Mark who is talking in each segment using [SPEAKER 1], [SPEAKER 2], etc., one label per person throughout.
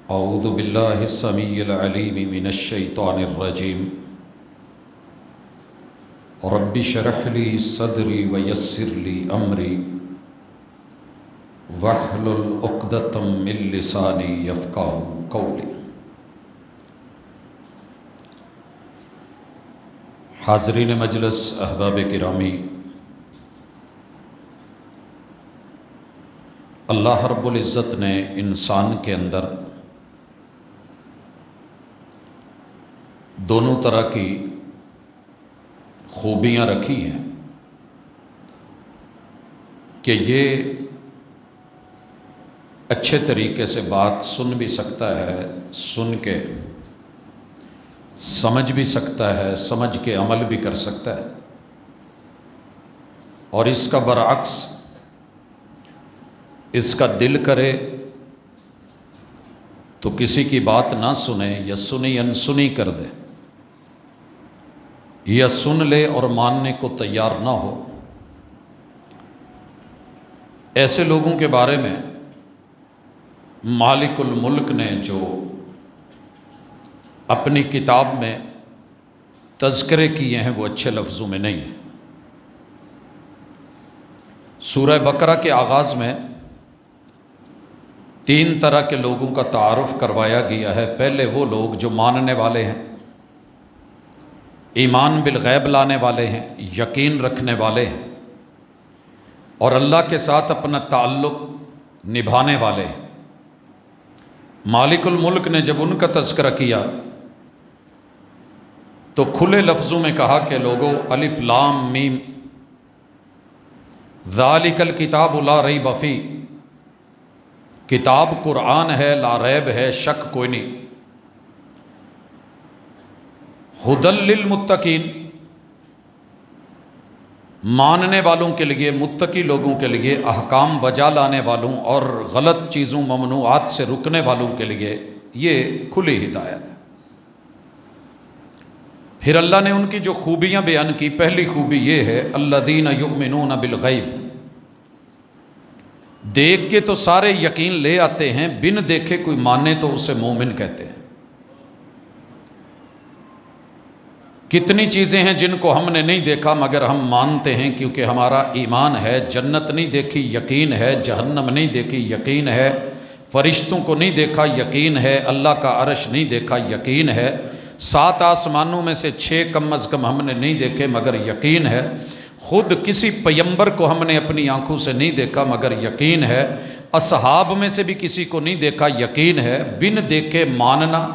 [SPEAKER 1] اعوذ باللہ السمیع العلیم من الشیطان الرجیم رب اشرح لی صدری ویسر لی امری واحلل عقدۃ من لسانی یفقہوا قولی۔ حاضرین مجلس، احباب گرامی، اللہ رب العزت نے انسان کے اندر دونوں طرح کی خوبیاں رکھی ہیں کہ یہ اچھے طریقے سے بات سن بھی سکتا ہے، سن کے سمجھ بھی سکتا ہے، سمجھ کے عمل بھی کر سکتا ہے، اور اس کا برعکس اس کا دل کرے تو کسی کی بات نہ سنے یا سنی انسنی کر دے، یا سن لے اور ماننے کو تیار نہ ہو۔ ایسے لوگوں کے بارے میں مالک الملک نے جو اپنی کتاب میں تذکرے کیے ہیں وہ اچھے لفظوں میں نہیں ہیں۔ سورہ بقرہ کے آغاز میں 3 طرح کے لوگوں کا تعارف کروایا گیا ہے۔ پہلے وہ لوگ جو ماننے والے ہیں، ایمان بالغیب لانے والے ہیں، یقین رکھنے والے ہیں، اور اللہ کے ساتھ اپنا تعلق نبھانے والے ہیں۔ مالک الملک نے جب ان کا تذکرہ کیا تو کھلے لفظوں میں کہا کہ لوگو الف لام میم ذالک الکتاب لا ریب فیہ، کتاب قرآن ہے، لا ریب ہے، شک کوئی نہیں۔ ھدی للمتقین، ماننے والوں کے لیے، متقی لوگوں کے لیے، احکام بجا لانے والوں اور غلط چیزوں ممنوعات سے رکنے والوں کے لیے یہ کھلی ہدایت ہے۔ پھر اللہ نے ان کی جو خوبیاں بیان کی، پہلی خوبی یہ ہے الذین یؤمنون بالغیب، دیکھ کے تو سارے یقین لے آتے ہیں، بن دیکھے کوئی مانے تو اسے مومن کہتے ہیں۔ کتنی چیزیں ہیں جن کو ہم نے نہیں دیکھا مگر ہم مانتے ہیں کیونکہ ہمارا ایمان ہے۔ جنت نہیں دیکھی، یقین ہے۔ جہنم نہیں دیکھی، یقین ہے۔ فرشتوں کو نہیں دیکھا، یقین ہے۔ اللہ کا عرش نہیں دیکھا، یقین ہے۔ 7 آسمانوں میں سے 6 کم از کم ہم نے نہیں دیکھے مگر یقین ہے۔ خود کسی پیمبر کو ہم نے اپنی آنکھوں سے نہیں دیکھا مگر یقین ہے۔ اصحاب میں سے بھی کسی کو نہیں دیکھا، یقین ہے۔ بن دیکھے ماننا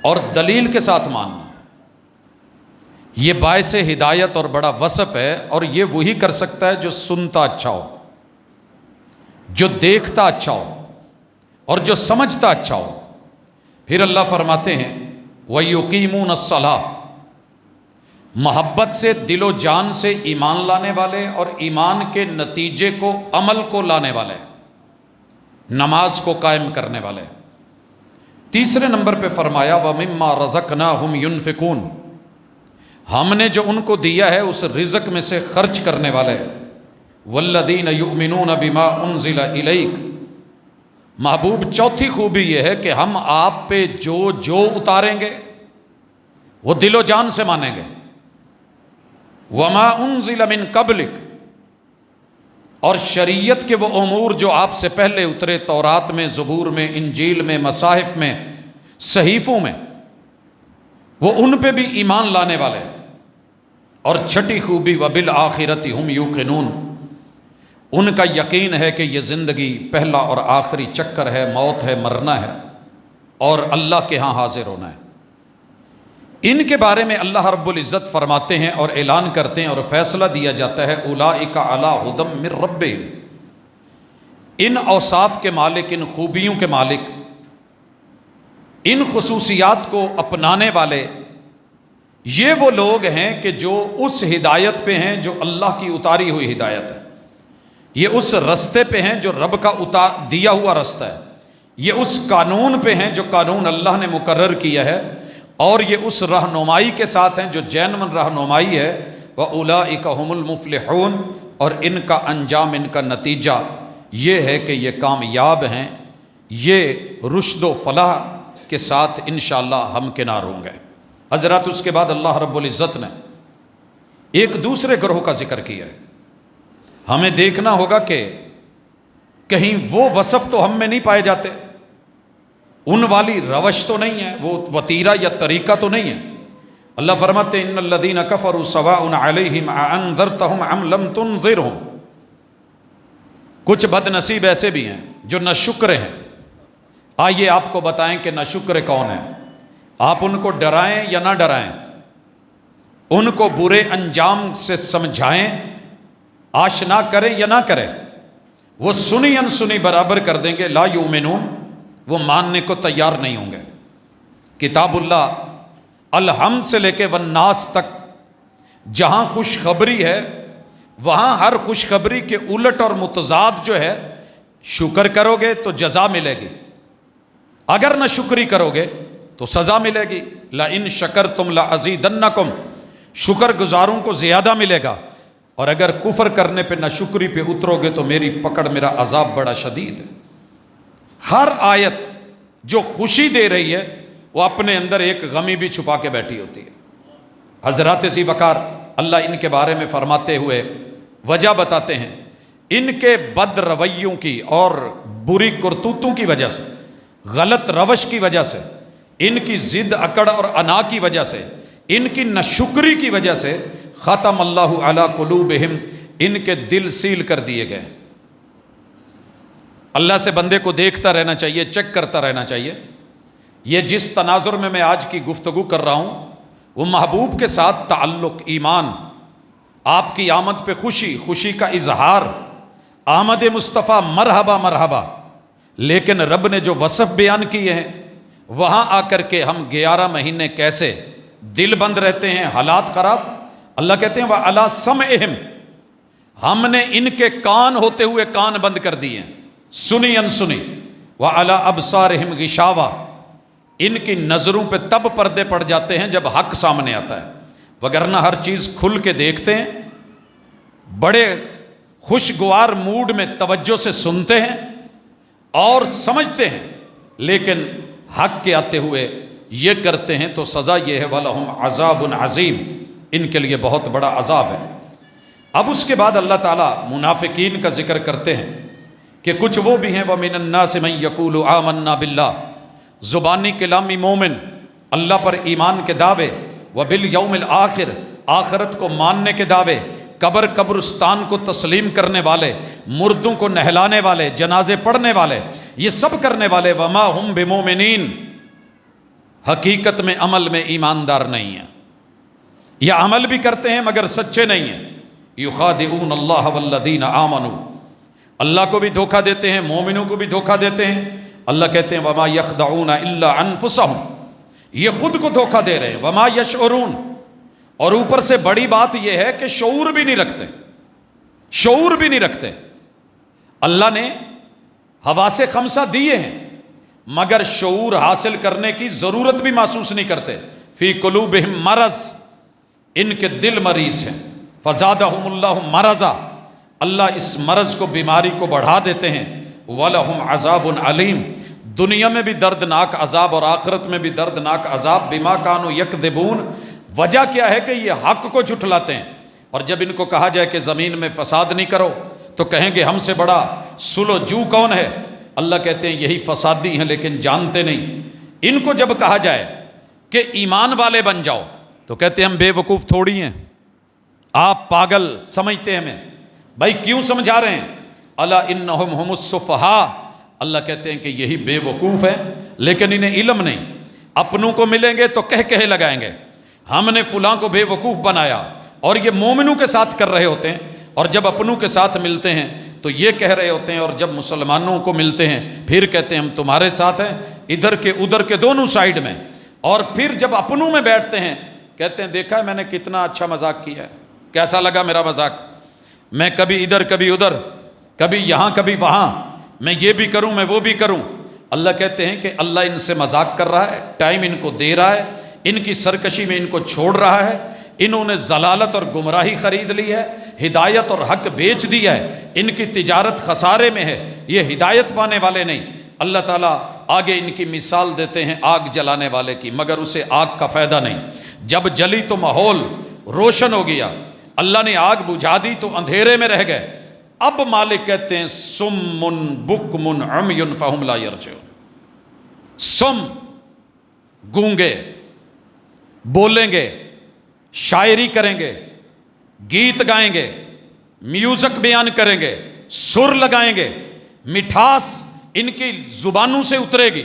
[SPEAKER 1] اور دلیل کے ساتھ ماننا، یہ باعث ہدایت اور بڑا وصف ہے، اور یہ وہی کر سکتا ہے جو سنتا اچھا ہو، جو دیکھتا اچھا ہو، اور جو سمجھتا اچھا ہو۔ پھر اللہ فرماتے ہیں وَيُقِيمُونَ الصَّلَاةَ، محبت سے، دل و جان سے ایمان لانے والے اور ایمان کے نتیجے کو، عمل کو لانے والے، نماز کو قائم کرنے والے۔ تیسرے نمبر پہ فرمایا وَمِمَّا رَزَقْنَاهُمْ يُنْفِقُونَ، ہم نے جو ان کو دیا ہے اس رزق میں سے خرچ کرنے والے۔ وَالَّذِينَ يُؤْمِنُونَ بِمَا أُنزِلَ إِلَيْكَ، محبوب چوتھی خوبی یہ ہے کہ ہم آپ پہ جو اتاریں گے وہ دل و جان سے مانیں گے۔ وَمَا أُنزِلَ مِن قَبْلِكَ، اور شریعت کے وہ امور جو آپ سے پہلے اترے، تورات میں، زبور میں، انجیل میں، مصاحف میں، صحیفوں میں، وہ ان پہ بھی ایمان لانے والے۔ اور چھٹی خوبی وَبِالْآخِرَةِ هُمْ يُوقِنُونَ، ان کا یقین ہے کہ یہ زندگی پہلا اور آخری چکر ہے، موت ہے، مرنا ہے، اور اللہ کے ہاں حاضر ہونا ہے۔ ان کے بارے میں اللہ رب العزت فرماتے ہیں اور اعلان کرتے ہیں اور فیصلہ دیا جاتا ہے اولئک علی ھدی من ربہم، ان اوصاف کے مالک، ان خوبیوں کے مالک، ان خصوصیات کو اپنانے والے، یہ وہ لوگ ہیں کہ جو اس ہدایت پہ ہیں جو اللہ کی اتاری ہوئی ہدایت ہے، یہ اس رستے پہ ہیں جو رب کا دیا ہوا رستہ ہے، یہ اس قانون پہ ہیں جو قانون اللہ نے مقرر کیا ہے، اور یہ اس رہنمائی کے ساتھ ہیں جو جینون رہنمائی ہے۔ وَأُولَئِكَ هُمُ الْمُفْلِحُونَ، اور ان کا انجام، ان کا نتیجہ یہ ہے کہ یہ کامیاب ہیں، یہ رشد و فلاح کے ساتھ انشاءاللہ ہم کنار ہوں گے۔ حضرات اس کے بعد اللہ رب العزت نے ایک دوسرے گروہ کا ذکر کیا ہے۔ ہمیں دیکھنا ہوگا کہ کہیں وہ وصف تو ہم میں نہیں پائے جاتے، ان والی روش تو نہیں ہے، وہ وتیرہ یا طریقہ تو نہیں ہے۔ اللہ فرماتے ہیں ان الذین کفروا سواء علیہم اانذرتہم ام لم تنذرہم۔ کچھ بد نصیب ایسے بھی ہیں جو ناشکر ہیں۔ آئیے آپ کو بتائیں کہ ناشکر کون ہیں۔ آپ ان کو ڈرائیں یا نہ ڈرائیں، ان کو برے انجام سے سمجھائیں، آشنا کریں یا نہ کریں، وہ سنی انسنی برابر کر دیں گے۔ لا یؤمنون، وہ ماننے کو تیار نہیں ہوں گے۔ کتاب اللہ الحمد سے لے کے والناس تک جہاں خوشخبری ہے وہاں ہر خوشخبری کے الٹ اور متضاد جو ہے، شکر کرو گے تو جزا ملے گی، اگر نہ شکری کرو گے تو سزا ملے گی۔ لَإِن شَكَرْتُمْ لَأَزِيدَنَّكُمْ، شکر گزاروں کو زیادہ ملے گا، اور اگر کفر کرنے پہ ناشکری پہ اترو گے تو میری پکڑ، میرا عذاب بڑا شدید ہے۔ ہر آیت جو خوشی دے رہی ہے وہ اپنے اندر ایک غمی بھی چھپا کے بیٹھی ہوتی ہے۔ حضرات ذی وقار اللہ ان کے بارے میں فرماتے ہوئے وجہ بتاتے ہیں، ان کے بد رویوں کی اور بری کرتوتوں کی وجہ سے، غلط روش کی وجہ سے، ان کی ضد اکڑ اور انا کی وجہ سے، ان کی ناشکری کی وجہ سے ختم اللہ علی قلوبہم، ان کے دل سیل کر دیے گئے۔ اللہ سے بندے کو دیکھتا رہنا چاہیے، چیک کرتا رہنا چاہیے۔ یہ جس تناظر میں آج کی گفتگو کر رہا ہوں وہ محبوب کے ساتھ تعلق، ایمان، آپ کی آمد پہ خوشی، خوشی کا اظہار، آمد مصطفیٰ مرحبا مرحبا۔ لیکن رب نے جو وصف بیان کیے ہیں وہاں آ کر کے ہم 11 مہینے کیسے دل بند رہتے ہیں، حالات خراب۔ اللہ کہتے ہیں وَعَلَىٰ سَمْعِهِمْ، ہم نے ان کے کان ہوتے ہوئے کان بند کر دیے ہیں، سنی انسنی۔ وَعَلَىٰ أَبْصَارِهِمْ غِشَاوَةٌ، ان کی نظروں پہ تب پردے پڑ جاتے ہیں جب حق سامنے آتا ہے، وگرنہ ہر چیز کھل کے دیکھتے ہیں، بڑے خوشگوار موڈ میں توجہ سے سنتے ہیں اور سمجھتے ہیں، لیکن حق کے آتے ہوئے یہ کرتے ہیں تو سزا یہ ہے وَلَهُمْ عَذَابٌ عَظِيمٌ، ان کے لیے بہت بڑا عذاب ہے۔ اب اس کے بعد اللہ تعالیٰ منافقین کا ذکر کرتے ہیں کہ کچھ وہ بھی ہیں وَمِنَ النَّاسِ مَن يَقُولُ آمَنَّا بِاللَّهِ، زبانی کلامی مومن، اللہ پر ایمان کے دعوے، وَبِالْيَوْمِ الْآخِرِ، آخرت کو ماننے کے دعوے، قبر قبرستان کو تسلیم کرنے والے، مردوں کو نہلانے والے، جنازے پڑھنے والے، یہ سب کرنے والے، وَمَا هُمْ بِمُؤْمِنِينَ، حقیقت میں عمل میں ایماندار نہیں ہیں، یا عمل بھی کرتے ہیں مگر سچے نہیں ہیں۔ یخادعون اللہ والذین آمنوا، اللہ کو بھی دھوکہ دیتے ہیں، مومنوں کو بھی دھوکہ دیتے ہیں۔ اللہ کہتے ہیں وما یخدعون الا انفسهم، یہ خود کو دھوکہ دے رہے ہیں، وما یشعرون، اور اوپر سے بڑی بات یہ ہے کہ شعور بھی نہیں رکھتے، شعور بھی نہیں رکھتے۔ اللہ نے حواس خمسہ دیے ہیں مگر شعور حاصل کرنے کی ضرورت بھی محسوس نہیں کرتے۔ فی قلوبہم مرض، ان کے دل مریض ہیں، فزادہم اللہ مرضا، اللہ اس مرض کو، بیماری کو بڑھا دیتے ہیں۔ وَلَهُمْ عَذَابٌ عَلِيمٌ، دنیا میں بھی دردناک عذاب اور آخرت میں بھی دردناک عذاب، بما کانوا یکذبون۔ وجہ کیا ہے کہ یہ حق کو جھٹلاتے ہیں، اور جب ان کو کہا جائے کہ زمین میں فساد نہیں کرو تو کہیں گے ہم سے بڑا سلو جو کون ہے۔ اللہ کہتے ہیں یہی فسادی ہیں لیکن جانتے نہیں۔ ان کو جب کہا جائے کہ ایمان والے بن جاؤ تو کہتے ہیں ہم بے وقوف تھوڑی ہیں، آپ پاگل سمجھتے ہیں ہمیں۔ بھائی کیوں سمجھا رہے ہیں؟ الا انہم ہم السفہاء، اللہ کہتے ہیں کہ یہی بے وقوف ہے لیکن انہیں علم نہیں۔ اپنوں کو ملیں گے تو کہے لگائیں گے ہم نے فلاں کو بے وقوف بنایا، اور یہ مومنوں کے ساتھ کر رہے ہوتے ہیں، اور جب اپنوں کے ساتھ ملتے ہیں تو یہ کہہ رہے ہوتے ہیں، اور جب مسلمانوں کو ملتے ہیں پھر کہتے ہیں ہم تمہارے ساتھ ہیں، ادھر کے ادھر کے دونوں سائیڈ میں۔ اور پھر جب اپنوں میں بیٹھتے ہیں کہتے ہیں دیکھا ہے میں نے کتنا اچھا مذاق کیا ہے، کیسا لگا میرا مذاق، میں کبھی ادھر کبھی ادھر، کبھی یہاں کبھی وہاں، میں یہ بھی کروں میں وہ بھی کروں۔ اللہ کہتے ہیں کہ اللہ ان سے مذاق کر رہا ہے، ٹائم ان کو دے رہا ہے، ان کی سرکشی میں ان کو چھوڑ رہا ہے، انہوں نے ضلالت اور گمراہی خرید لی ہے، ہدایت اور حق بیچ دیا ہے، ان کی تجارت خسارے میں ہے، یہ ہدایت پانے والے نہیں۔ اللہ تعالیٰ آگے ان کی مثال دیتے ہیں آگ جلانے والے کی، مگر اسے آگ کا فائدہ نہیں۔ جب جلی تو ماحول روشن ہو گیا، اللہ نے آگ بجھا دی تو اندھیرے میں رہ گئے۔ اب مالک کہتے ہیں سم بکم عمی فہم لا یرجعون۔ سم گونگے، بولیں گے، شاعری کریں گے، گیت گائیں گے، میوزک بیان کریں گے، سر لگائیں گے، مٹھاس ان کی زبانوں سے اترے گی،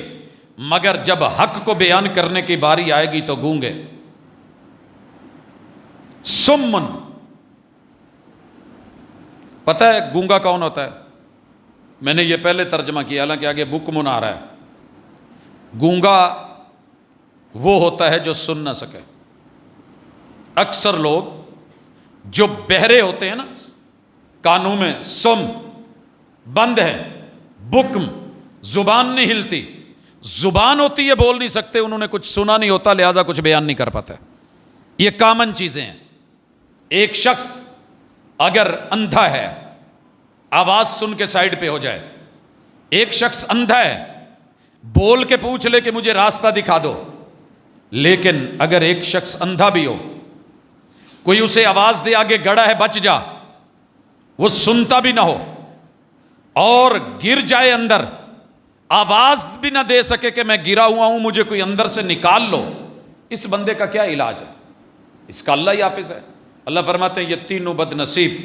[SPEAKER 1] مگر جب حق کو بیان کرنے کی باری آئے گی تو گونگے۔ سمن، پتہ ہے گونگا کون ہوتا ہے؟ میں نے یہ پہلے ترجمہ کیا، حالانکہ آگے بکمن آ رہا ہے۔ گونگا وہ ہوتا ہے جو سن نہ سکے۔ اکثر لوگ جو بہرے ہوتے ہیں نا، کانوں میں سم بند ہے، بکم زبان نہیں ہلتی، زبان ہوتی ہے بول نہیں سکتے، انہوں نے کچھ سنا نہیں ہوتا لہذا کچھ بیان نہیں کر پاتا۔ یہ کامن چیزیں ہیں۔ ایک شخص اگر اندھا ہے، آواز سن کے سائیڈ پہ ہو جائے، ایک شخص اندھا ہے، بول کے پوچھ لے کہ مجھے راستہ دکھا دو، لیکن اگر ایک شخص اندھا بھی ہو، کوئی اسے آواز دے آگے گڑا ہے بچ جا، وہ سنتا بھی نہ ہو اور گر جائے اندر، آواز بھی نہ دے سکے کہ میں گرا ہوا ہوں مجھے کوئی اندر سے نکال لو، اس بندے کا کیا علاج ہے؟ اس کا اللہ ہی حافظ ہے۔ اللہ فرماتے ہیں یہ تینوں بد نصیب،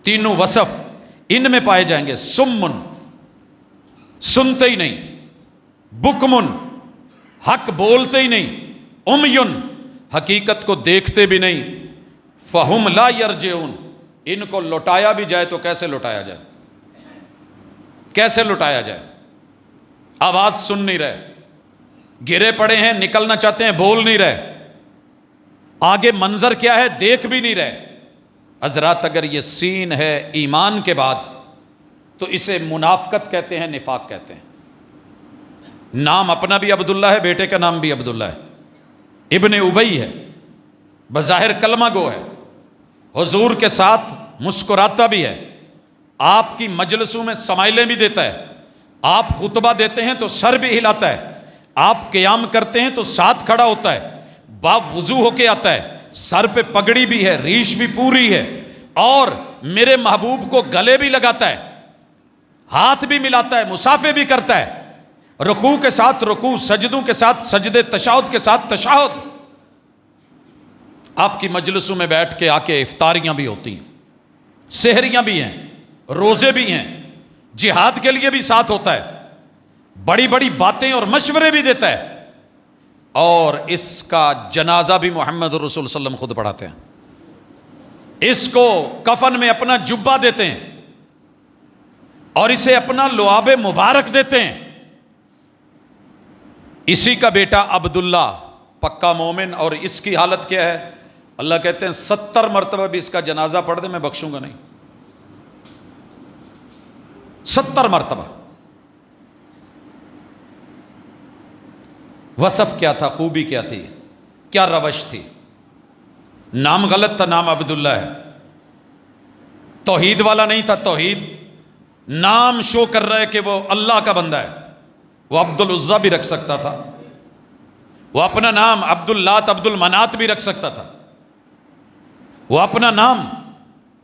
[SPEAKER 1] تینوں وصف ان میں پائے جائیں گے۔ سمن سنتے ہی نہیں، بکمن حق بولتے ہی نہیں، امیون حقیقت کو دیکھتے بھی نہیں، فہم لا یرجعون ان کو لوٹایا بھی جائے تو کیسے لوٹایا جائے؟ کیسے لوٹایا جائے؟ آواز سن نہیں رہے، گرے پڑے ہیں، نکلنا چاہتے ہیں بول نہیں رہے، آگے منظر کیا ہے دیکھ بھی نہیں رہے۔ حضرات اگر یہ سین ہے ایمان کے بعد تو اسے منافقت کہتے ہیں، نفاق کہتے ہیں۔ نام اپنا بھی عبداللہ ہے، بیٹے کا نام بھی عبداللہ ہے، ابن ابی ہے، بظاہر کلمہ گو ہے، حضور کے ساتھ مسکراتا بھی ہے، آپ کی مجلسوں میں سمائلیں بھی دیتا ہے، آپ خطبہ دیتے ہیں تو سر بھی ہلاتا ہے، آپ قیام کرتے ہیں تو ساتھ کھڑا ہوتا ہے، باپ وضو ہو کے آتا ہے، سر پہ پگڑی بھی ہے، ریش بھی پوری ہے، اور میرے محبوب کو گلے بھی لگاتا ہے، ہاتھ بھی ملاتا ہے، مسافے بھی کرتا ہے، رکوع کے ساتھ رکوع، سجدوں کے ساتھ سجدے، تشہد کے ساتھ تشہد۔ آپ کی مجلسوں میں بیٹھ کے آ کے افطاریاں بھی ہوتی ہیں، سحریاں بھی ہیں، روزے بھی ہیں، جہاد کے لیے بھی ساتھ ہوتا ہے، بڑی بڑی باتیں اور مشورے بھی دیتا ہے، اور اس کا جنازہ بھی محمد رسول صلی اللہ علیہ وسلم خود پڑھاتے ہیں، اس کو کفن میں اپنا جبہ دیتے ہیں اور اسے اپنا لعاب مبارک دیتے ہیں۔ اسی کا بیٹا عبداللہ پکا مومن، اور اس کی حالت کیا ہے؟ اللہ کہتے ہیں 70 مرتبہ بھی اس کا جنازہ پڑھ دے میں بخشوں گا نہیں، 70 مرتبہ۔ وصف کیا تھا؟ خوبی کیا تھی؟ کیا روش تھی؟ نام غلط تھا، نام عبداللہ ہے، توحید والا نہیں تھا، توحید نام شو کر رہا ہے کہ وہ اللہ کا بندہ ہے۔ وہ عبد العزیٰ بھی رکھ سکتا تھا، وہ اپنا نام عبد اللات عبد المنات بھی رکھ سکتا تھا، وہ اپنا نام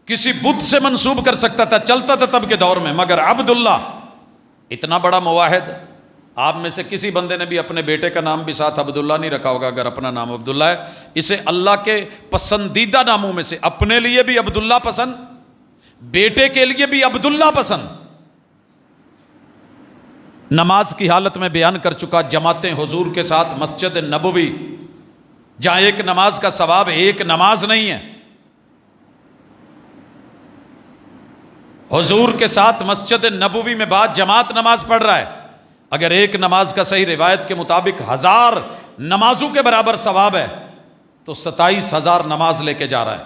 [SPEAKER 1] کسی بت سے منسوب کر سکتا تھا، چلتا تھا تب کے دور میں، مگر عبداللہ اتنا بڑا مواحد، آپ میں سے کسی بندے نے بھی اپنے بیٹے کا نام بھی ساتھ عبداللہ نہیں رکھا ہوگا اگر اپنا نام عبداللہ ہے۔ اسے اللہ کے پسندیدہ ناموں میں سے، اپنے لیے بھی عبداللہ پسند، بیٹے کے لیے بھی عبداللہ پسند۔ نماز کی حالت میں بیان کر چکا، جماعتیں حضور کے ساتھ مسجد نبوی، جہاں ایک نماز کا ثواب ایک نماز نہیں ہے، حضور کے ساتھ مسجد نبوی میں بعد جماعت نماز پڑھ رہا ہے، اگر ایک نماز کا صحیح روایت کے مطابق 1000 نمازوں کے برابر ثواب ہے تو 27,000 نماز لے کے جا رہا ہے،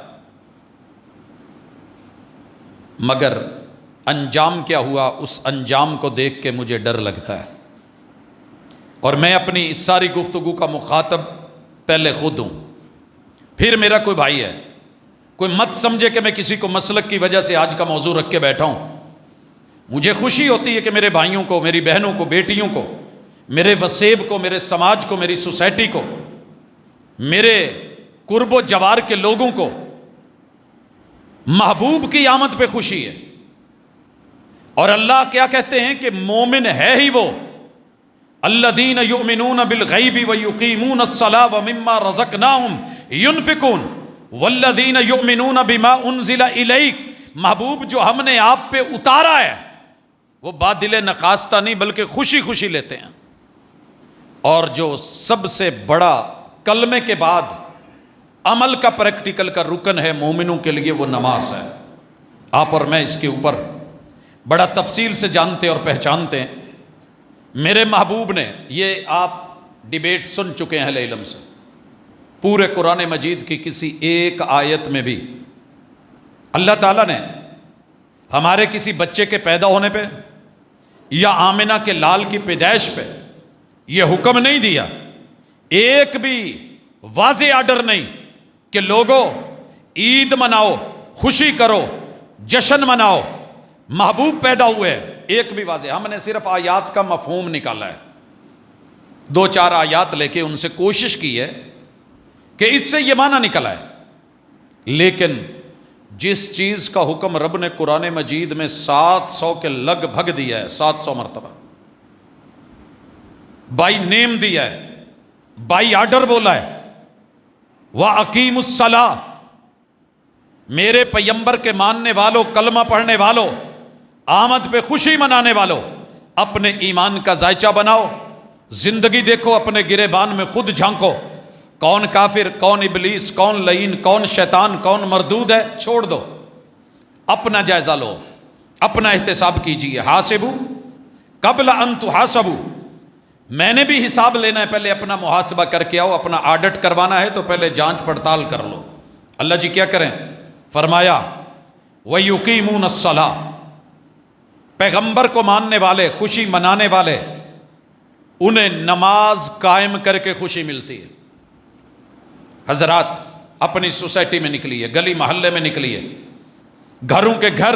[SPEAKER 1] مگر انجام کیا ہوا؟ اس انجام کو دیکھ کے مجھے ڈر لگتا ہے، اور میں اپنی اس ساری گفتگو کا مخاطب پہلے خود ہوں، پھر میرا کوئی بھائی ہے۔ کوئی مت سمجھے کہ میں کسی کو مسلک کی وجہ سے آج کا موضوع رکھ کے بیٹھا ہوں، مجھے خوشی ہوتی ہے کہ میرے بھائیوں کو، میری بہنوں کو، بیٹیوں کو، میرے وسیب کو، میرے سماج کو، میری سوسائٹی کو، میرے قرب و جوار کے لوگوں کو محبوب کی آمد پہ خوشی ہے۔ اور اللہ کیا کہتے ہیں کہ مومن ہے ہی وہ الذین یؤمنون بالغیب ویقیمون الصلاۃ ومما رزقناہم ینفقون والذین یؤمنون بما انزل الیک، محبوب جو ہم نے آپ پہ اتارا ہے وہ بادل نخواستہ نہیں بلکہ خوشی خوشی لیتے ہیں۔ اور جو سب سے بڑا کلمے کے بعد عمل کا پریکٹیکل کا رکن ہے مومنوں کے لیے، وہ نماز ہے۔ آپ اور میں اس کے اوپر بڑا تفصیل سے جانتے اور پہچانتے ہیں۔ میرے محبوب نے، یہ آپ ڈیبیٹ سن چکے ہیں اہل علم سے، پورے قرآن مجید کی کسی ایک آیت میں بھی اللہ تعالیٰ نے ہمارے کسی بچے کے پیدا ہونے پہ یا آمنہ کے لال کی پیدائش پہ یہ حکم نہیں دیا، ایک بھی واضح آرڈر نہیں کہ لوگوں عید مناؤ، خوشی کرو، جشن مناؤ، محبوب پیدا ہوئے، ایک بھی واضح۔ ہم نے صرف آیات کا مفہوم نکالا ہے، 2-4 آیات لے کے ان سے کوشش کی ہے کہ اس سے یہ معنی نکلا ہے، لیکن جس چیز کا حکم رب نے قرآن مجید میں 700 کے لگ بھگ دیا ہے، 700 مرتبہ بائی نیم دیا ہے، بائی آرڈر بولا ہے، وَأَقِيمُوا الصَّلَاةَ، میرے پیمبر کے ماننے والوں، کلمہ پڑھنے والوں، آمد پہ خوشی منانے والوں، اپنے ایمان کا ذائچہ بناؤ، زندگی دیکھو، اپنے گریبان میں خود جھانکو، کون کافر، کون ابلیس، کون لعین، کون شیطان، کون مردود ہے، چھوڑ دو، اپنا جائزہ لو، اپنا احتساب کیجئے، حاسبو قبل ان تحاسبو، میں نے بھی حساب لینا ہے، پہلے اپنا محاسبہ کر کے آؤ، اپنا آڈٹ کروانا ہے تو پہلے جانچ پڑتال کر لو۔ اللہ جی کیا کریں؟ فرمایا وَيُقِيمُونَ الصَّلَاةَ، پیغمبر کو ماننے والے، خوشی منانے والے، انہیں نماز قائم کر کے خوشی ملتی ہے۔ حضرات اپنی سوسائٹی میں نکلیے، گلی محلے میں نکلیے، گھروں کے گھر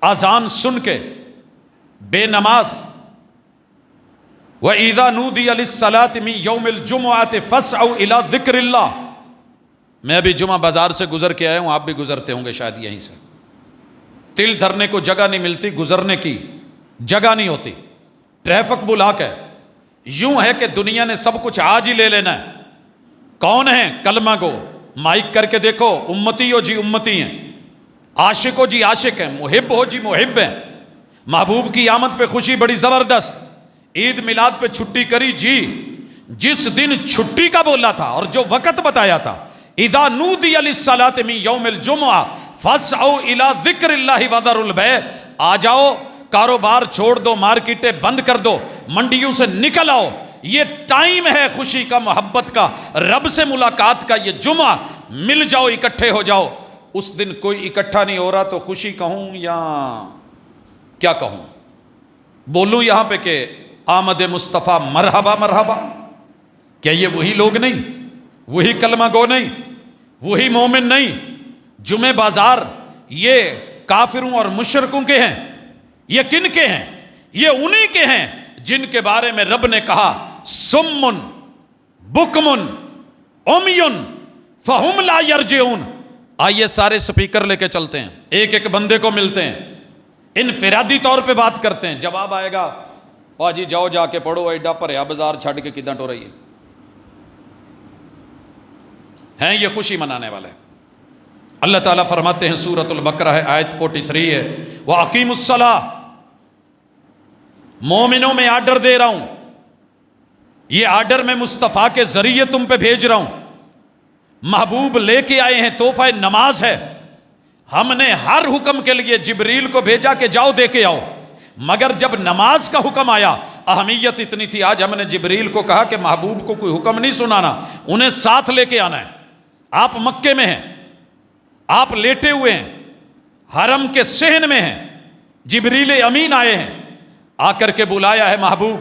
[SPEAKER 1] اذان سن کے بے نماز، وَإِذَا نُودِيَ لِلصَّلَاةِ مِن يَوْمِ الْجُمُعَةِ فَاسْعَوْا إِلَىٰ ذِكْرِ اللَّهِ، میں ابھی جمعہ بازار سے گزر کے آیا ہوں، آپ بھی گزرتے ہوں گے شاید یہیں سے، تل دھرنے کو جگہ نہیں ملتی، گزرنے کی جگہ نہیں ہوتی، ٹریفک بلاک ہے، یوں ہے کہ دنیا نے سب کچھ آج ہی لے لینا ہے۔ کون ہیں؟ کلمہ گو، مائک کر کے دیکھو، امتی ہو جی امتی ہیں، عاشق ہو جی عاشق ہیں، محب ہو جی محب ہیں، محبوب کی آمد پہ خوشی بڑی زبردست، عید میلاد پہ چھٹی کری جی، جس دن چھٹی کا بولا تھا اور جو وقت بتایا تھا، اذا نودی للصلاۃ من یوم الجمعہ فاسعوا الی ذکر اللہ وذروا البیع، آ جاؤ، کاروبار چھوڑ دو، مارکیٹیں بند کر دو، منڈیوں سے نکل آؤ، یہ ٹائم ہے خوشی کا، محبت کا، رب سے ملاقات کا، یہ جمعہ، مل جاؤ، اکٹھے ہو جاؤ۔ اس دن کوئی اکٹھا نہیں ہو رہا تو خوشی کہوں یا کیا کہوں؟ بولوں یہاں پہ کہ آمد مصطفیٰ مرحبا مرحبا؟ کیا یہ وہی لوگ نہیں؟ وہی کلمہ گو نہیں؟ وہی مومن نہیں؟ جمعہ بازار یہ کافروں اور مشرکوں کے ہیں؟ یہ کن کے ہیں؟ یہ انہی کے ہیں جن کے بارے میں رب نے کہا سمن بکمن عمیٌ فہم لا یرجعون۔ آئیے سارے سپیکر لے کے چلتے ہیں، ایک ایک بندے کو ملتے ہیں، انفرادی طور پہ بات کرتے ہیں، جواب آئے گا جی جاؤ جا کے پڑھو، ایڈا پریا بازار چھڑ کے کدھر ٹو رہی ہے؟ ہیں یہ خوشی منانے والے۔ اللہ تعالیٰ فرماتے ہیں، سورۃ البقرہ ہے، آیت 43 ہے، وَأَقِيمُوا الصَّلَاةَ، مومنوں میں آرڈر دے رہا ہوں، یہ آرڈر میں مصطفیٰ کے ذریعے تم پہ بھیج رہا ہوں، محبوب لے کے آئے ہیں، تحفہ نماز ہے، ہم نے ہر حکم کے لیے جبریل کو بھیجا کہ جاؤ دے کے آؤ، مگر جب نماز کا حکم آیا اہمیت اتنی تھی، آج ہم نے جبریل کو کہا کہ محبوب کو کوئی حکم نہیں سنانا، انہیں ساتھ لے کے آنا ہے۔ آپ مکے میں ہیں، آپ لیٹے ہوئے ہیں، حرم کے صحن میں ہیں، جبریل امین آئے ہیں، آ کر کے بلایا ہے محبوب،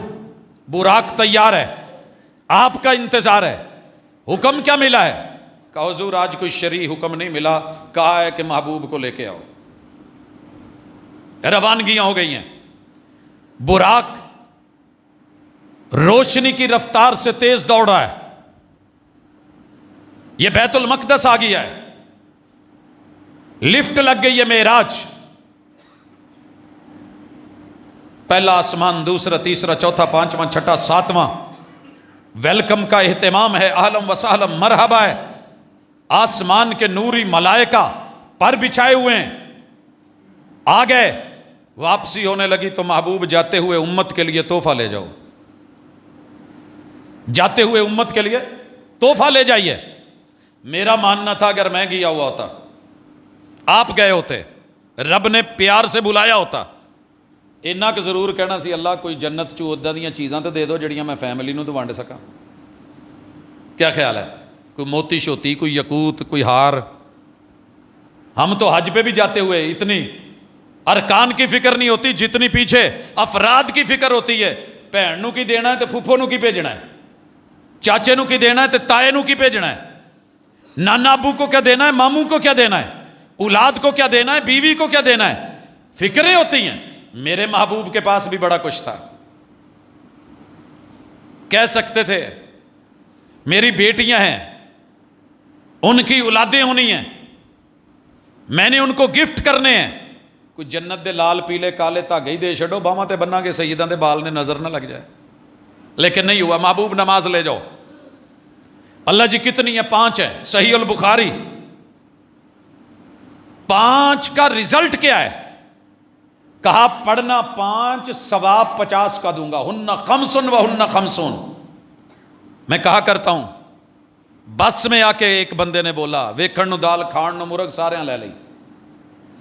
[SPEAKER 1] براق تیار ہے، آپ کا انتظار ہے، حکم کیا ملا ہے؟ کہا حضور آج کوئی شرعی حکم نہیں ملا، کہا ہے کہ محبوب کو لے کے آؤ۔ روانگیاں ہو گئی ہیں. براق روشنی کی رفتار سے تیز دوڑ رہا ہے. یہ بیت المقدس آ گیا ہے. لفٹ لگ گئی ہے معراج. پہلا آسمان، دوسرا، تیسرا، چوتھا، پانچواں، چھٹا، ساتواں. ویلکم کا اہتمام ہے، اہلم و سہلم، مرحبا ہے. آسمان کے نوری ملائکہ پر بچھائے ہوئے ہیں. آ گئے. واپسی ہونے لگی تو محبوب جاتے ہوئے امت کے لیے تحفہ لے جاؤ. جاتے ہوئے امت کے لیے تحفہ لے جائیے. میرا ماننا تھا اگر میں گیا ہوا ہوتا، آپ گئے ہوتے، رب نے پیار سے بلایا ہوتا، اینا کہ ضرور کہنا سی اللہ کوئی جنت چوں ادا دیاں چیزاں تے دے دو جڑیاں میں فیملی نوں تو ونڈ سکاں. کیا خیال ہے؟ کوئی موتی شوتی، کوئی یقوت، کوئی ہار. ہم تو حج پہ بھی جاتے ہوئے اتنی ارکان کی فکر نہیں ہوتی جتنی پیچھے افراد کی فکر ہوتی ہے. بھین نو کی دینا ہے تو پھپھو نو کی بھیجنا ہے، چاچے نو کی دینا ہے تو تائے نو کی بھیجنا ہے، نانا ابو کو کیا دینا ہے، ماموں کو کیا دینا ہے، اولاد کو کیا دینا ہے، بیوی کو کیا دینا ہے. فکریں ہوتی ہیں. میرے محبوب کے پاس بھی بڑا کچھ تھا. کہہ سکتے تھے میری بیٹیاں ہیں، ان کی اولادیں ہونی ہیں، میں نے ان کو گفٹ کرنے ہیں. کوئی جنت دے لال پیلے کالے دھاگے ہی دے چھڈو، باواں تے بننا کے سیداں دے بال نے نظر نہ لگ جائے. لیکن نہیں ہوا. محبوب نماز لے جاؤ. اللہ جی کتنی ہے؟ 5 ہے. صحیح البخاری. 5 کا رزلٹ کیا ہے؟ کہا پڑھنا 5 ثواب 50 کا دوں گا. ہن خمسن و ہن خمسون. میں کہا کرتا ہوں بس میں آ کے ایک بندے نے بولا ویکھن نو دال کھان نو مرغ سارے لے لئی،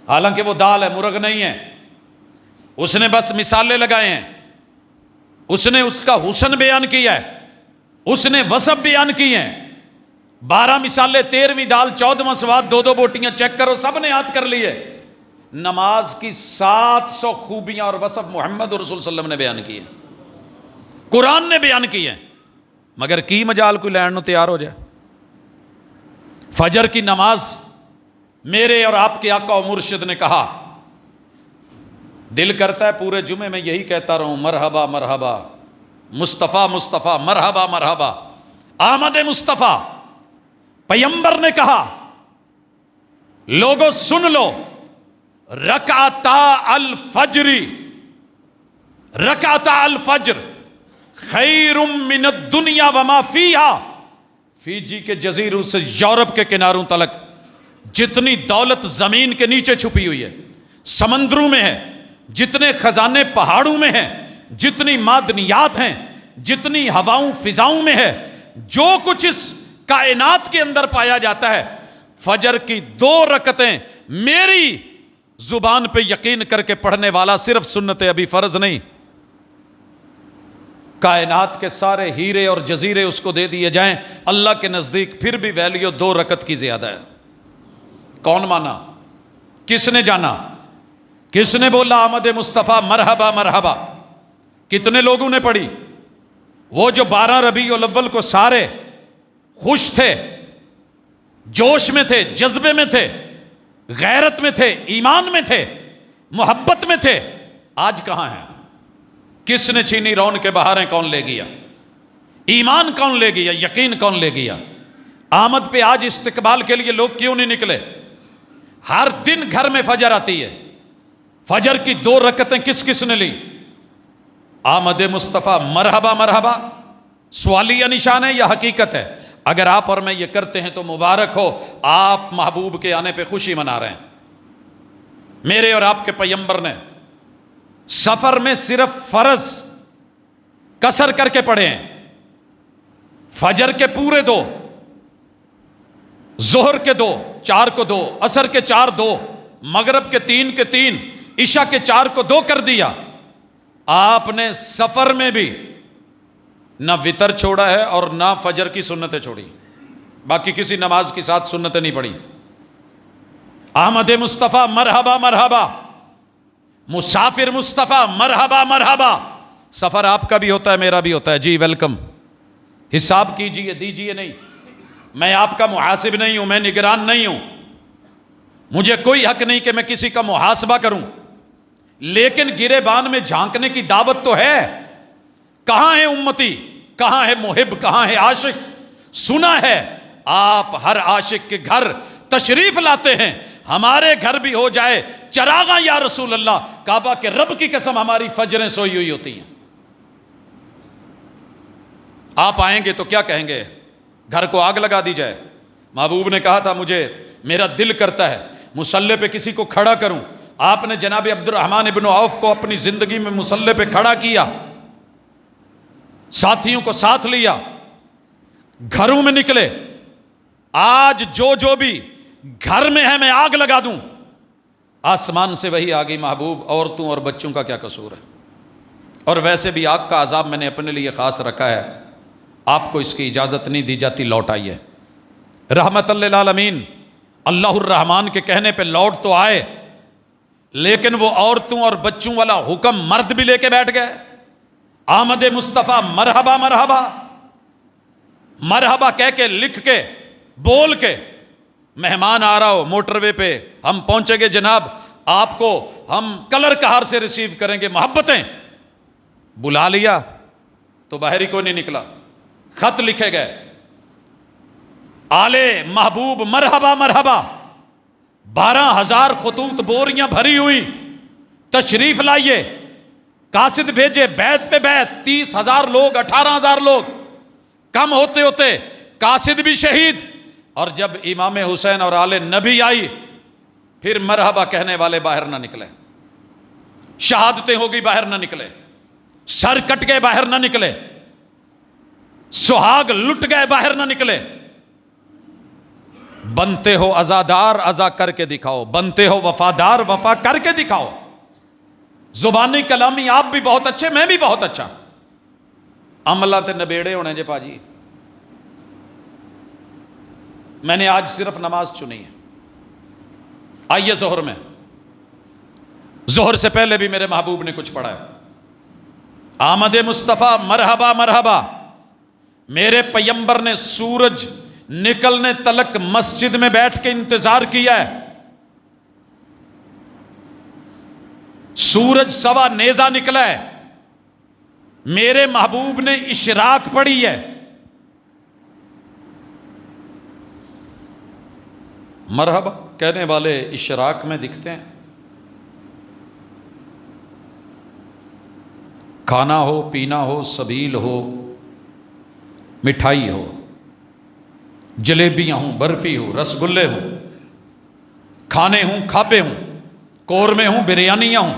[SPEAKER 1] حالانکہ وہ دال ہے مرغ نہیں ہے. اس نے بس مثالیں لگائے ہیں، اس نے اس کا حسن بیان کیا ہے، اس نے وصف بیان کی ہیں. 12 مثالیں، 13ویں دال، 14واں سواد، 2 بوٹیاں. چیک کرو سب نے یاد کر لی ہے. نماز کی 700 خوبیاں اور وصف محمد رسول صلی اللہ علیہ وسلم نے بیان کی ہیں، قرآن نے بیان کی ہیں. مگر کی مجال کوئی لین نو تیار ہو جائے. فجر کی نماز میرے اور آپ کے آقا و مرشد نے کہا، دل کرتا ہے پورے جمعے میں یہی کہتا رہوں مرحبا مرحبا مصطفیٰ مصطفیٰ، مرحبا مرحبا آمد مصطفیٰ. پیمبر نے کہا لوگوں سن لو، رکعتا الفجر، رکعتا الفجر خیر من الدنیا وما فیہا. فیجی کے جزیروں سے یورپ کے کناروں تلک جتنی دولت زمین کے نیچے چھپی ہوئی ہے، سمندروں میں ہے، جتنے خزانے پہاڑوں میں ہیں، جتنی معدنیات ہیں، جتنی ہواؤں فضاؤں میں ہے، جو کچھ اس کائنات کے اندر پایا جاتا ہے، فجر کی 2 رکعتیں میری زبان پہ یقین کر کے پڑھنے والا صرف سنت ابھی فرض نہیں، کائنات کے سارے ہیرے اور جزیرے اس کو دے دیے جائیں، اللہ کے نزدیک پھر بھی ویلیو 2 رکعت کی زیادہ ہے. کون مانا؟ کس نے جانا؟ کس نے بولا آمد مصطفیٰ مرحبا مرحبا؟ کتنے لوگوں نے پڑھی؟ وہ جو 12 ربیع الاول کو سارے خوش تھے، جوش میں تھے، جذبے میں تھے، غیرت میں تھے، ایمان میں تھے، محبت میں تھے. آج کہاں ہیں؟ کس نے چھینی رون کے بہاریں؟ کون لے گیا؟ ایمان کون لے گیا؟ یقین کون لے گیا؟ آمد پہ آج استقبال کے لیے لوگ کیوں نہیں نکلے؟ ہر دن گھر میں فجر آتی ہے، فجر کی 2 رکعتیں کس کس نے لی؟ آمد مصطفیٰ مرحبا مرحبا سوالیہ نشان ہے یا حقیقت ہے؟ اگر آپ اور میں یہ کرتے ہیں تو مبارک ہو، آپ محبوب کے آنے پہ خوشی منا رہے ہیں. میرے اور آپ کے پیمبر نے سفر میں صرف فرض قصر کر کے پڑھے ہیں. فجر کے پورے 2، ظہر کے 2، 4 کو 2، عصر کے 4 2، مغرب کے 3 کے 3، عشاء کے 4 کو 2 کر دیا. آپ نے سفر میں بھی نہ وتر چھوڑا ہے اور نہ فجر کی سنتیں چھوڑی، باقی کسی نماز کی ساتھ سنتیں نہیں پڑھی. آمد مصطفیٰ مرحبا مرحبا، مسافر مصطفیٰ مرحبا مرحبا. سفر آپ کا بھی ہوتا ہے، میرا بھی ہوتا ہے. جی ویلکم، حساب کیجئے دیجئے نہیں. میں آپ کا محاسب نہیں ہوں، میں نگران نہیں ہوں، مجھے کوئی حق نہیں کہ میں کسی کا محاسبہ کروں. لیکن گریبان میں جھانکنے کی دعوت تو ہے. کہاں ہے امتی, کہاں ہے محب, کہاں ہے عاشق؟ سنا ہے آپ ہر عاشق کے گھر تشریف لاتے ہیں, ہمارے گھر بھی ہو جائے چراغاں یا رسول اللہ. کعبہ کے رب کی قسم ہماری فجریں سوئی ہوئی ہوتی ہیں. آپ آئیں گے تو کیا کہیں گے؟ گھر کو آگ لگا دی جائے. محبوب نے کہا تھا مجھے میرا دل کرتا ہے مصلی پہ کسی کو کھڑا کروں. آپ نے جناب عبد الرحمن ابن عوف کو اپنی زندگی میں مصلی پہ کھڑا کیا, ساتھیوں کو ساتھ لیا, گھروں میں نکلے. آج جو بھی گھر میں ہے میں آگ لگا دوں. آسمان سے وہی آ گئی, محبوب عورتوں اور بچوں کا کیا قصور ہے؟ اور ویسے بھی آگ کا عذاب میں نے اپنے لیے خاص رکھا ہے, آپ کو اس کی اجازت نہیں دی جاتی, لوٹ آئیے. رحمت للعالمین اللہ الرحمن کے کہنے پہ لوٹ تو آئے, لیکن وہ عورتوں اور بچوں والا حکم مرد بھی لے کے بیٹھ گئے. آمد مصطفیٰ مرحبا مرحبا مرحبا کہہ کے, لکھ کے, بول کے, مہمان آ رہا ہو موٹر وے پہ, ہم پہنچیں گے جناب, آپ کو ہم کلر کہار سے ریسیو کریں گے, محبتیں. بلا لیا تو باہر ہی کوئی نہیں نکلا. خط لکھے گئے, آلے محبوب مرحبا مرحبا, 12,000 خطوط بوریاں بھری ہوئی, تشریف لائیے. قاصد بھیجے, بیت پہ بیت, 30,000 لوگ, 18,000 لوگ, کم ہوتے ہوتے قاصد بھی شہید. اور جب امام حسین اور آل نبی آئی, پھر مرحبا کہنے والے باہر نہ نکلے, شہادتیں ہو گئی باہر نہ نکلے, سر کٹ گئے باہر نہ نکلے, سہاگ لٹ گئے باہر نہ نکلے. بنتے ہو عزادار عزا کر کے دکھاؤ, بنتے ہو وفادار وفا کر کے دکھاؤ. زبانی کلامی آپ بھی بہت اچھے, میں بھی بہت اچھا, عملہ تے نبیڑے ہونے جے پاجی. میں نے آج صرف نماز چنی ہے. آئیے ظہر میں, ظہر سے پہلے بھی میرے محبوب نے کچھ پڑھا ہے. آمد مصطفیٰ مرحبا مرحبا. میرے پیمبر نے سورج نکلنے تلک مسجد میں بیٹھ کے انتظار کیا ہے. سورج سوا نیزہ نکلا ہے, میرے محبوب نے اشراق پڑھی ہے. مرحبا کہنے والے اشراق میں دکھتے ہیں. کھانا ہو, پینا ہو, سبیل ہو, مٹھائی ہو, جلیبیاں ہوں, برفی ہو, رس گلے ہوں, کھانے ہوں, کھاپے ہوں, قورمے ہوں, بریانیاں ہوں,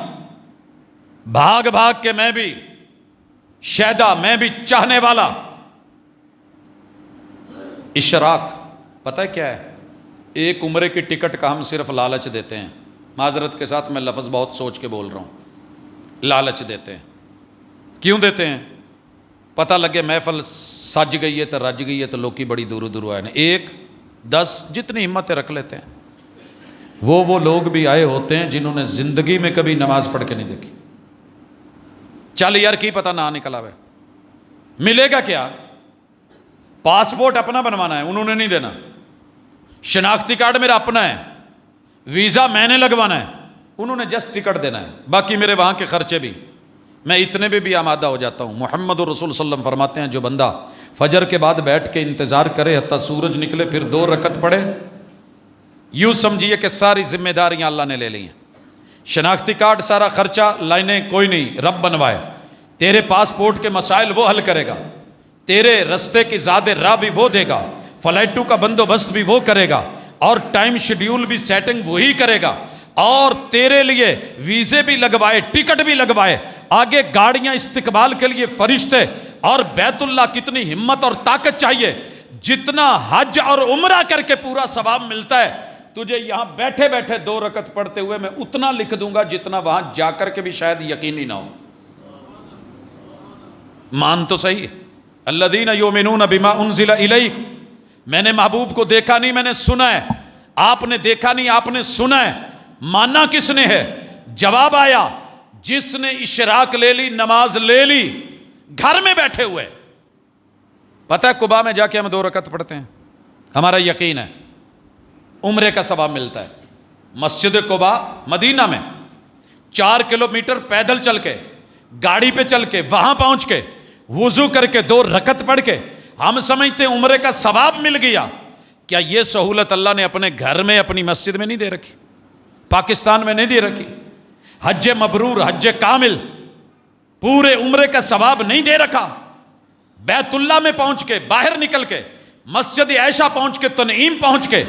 [SPEAKER 1] بھاگ بھاگ کے میں بھی شہدا, میں بھی چاہنے والا. اشراق پتہ ہے کیا ہے؟ ایک عمرے کی ٹکٹ کا ہم صرف لالچ دیتے ہیں. معذرت کے ساتھ میں لفظ بہت سوچ کے بول رہا ہوں. لالچ دیتے ہیں. کیوں دیتے ہیں؟ پتہ لگے محفل سج گئی ہے تو رج گئی ہے تو لوکی بڑی دور دور آئے. 1 10 جتنی ہمتیں رکھ لیتے ہیں. وہ لوگ بھی آئے ہوتے ہیں جنہوں نے زندگی میں کبھی نماز پڑھ کے نہیں دیکھی. چل یار کی پتہ نہ نکلا ہوئے, ملے گا کیا؟ پاسپورٹ اپنا بنوانا ہے, انہوں نے نہیں دینا. شناختی کارڈ میرا اپنا ہے, ویزا میں نے لگوانا ہے, انہوں نے جسٹ ٹکٹ دینا ہے. باقی میرے وہاں کے خرچے بھی میں اتنے بھی آمادہ ہو جاتا ہوں. محمد الرسول صلی اللہ علیہ وسلم فرماتے ہیں جو بندہ فجر کے بعد بیٹھ کے انتظار کرے حتیٰ سورج نکلے پھر 2 رکعت پڑھے, یوں سمجھیے کہ ساری ذمہ داریاں اللہ نے لے لی ہیں. شناختی کارڈ سارا خرچہ, لائنیں کوئی نہیں, رب بنوائے. تیرے پاسپورٹ کے مسائل وہ حل کرے گا, تیرے رستے کی زیادہ راہ بھی وہ دے گا, فلائٹوں کا بندوبست بھی وہ کرے گا, اور ٹائم شیڈیول بھی سیٹنگ وہی کرے گا, اور تیرے لیے ویزے بھی لگوائے, ٹکٹ بھی لگوائے, آگے گاڑیاں استقبال کے لیے فرشتے. اور بیت اللہ کتنی ہمت اور طاقت چاہیے. جتنا حج اور عمرہ کر کے پورا ثواب ملتا ہے, تجھے یہاں بیٹھے بیٹھے 2 رکعت پڑھتے ہوئے میں اتنا لکھ دوں گا جتنا وہاں جا کر کے بھی شاید یقینی نہ ہو. مان تو صحیح. الذین یؤمنون بما انزل الیک. میں نے محبوب کو دیکھا نہیں, میں نے سنا ہے. آپ نے دیکھا نہیں, آپ نے سنا ہے. مانا کس نے ہے؟ جواب آیا جس نے اشراق لے لی, نماز لے لی, گھر میں بیٹھے ہوئے. پتہ ہے قباء میں جا کے ہم 2 رکعت پڑھتے ہیں, ہمارا یقین ہے عمرے کا ثواب ملتا ہے. مسجد قباء مدینہ میں 4 کلومیٹر پیدل چل کے، گاڑی پہ چل کے، وہاں پہنچ کے وضو کر کے 2 رکعت پڑھ کے ہم سمجھتے ہیں عمرے کا ثواب مل گیا. کیا یہ سہولت اللہ نے اپنے گھر میں، اپنی مسجد میں نہیں دے رکھی؟ پاکستان میں نہیں دے رکھی؟ حج مبرور، حج کامل، پورے عمرے کا ثواب نہیں دے رکھا؟ بیت اللہ میں پہنچ کے، باہر نکل کے، مسجد عائشہ پہنچ کے، تنعیم پہنچ کے،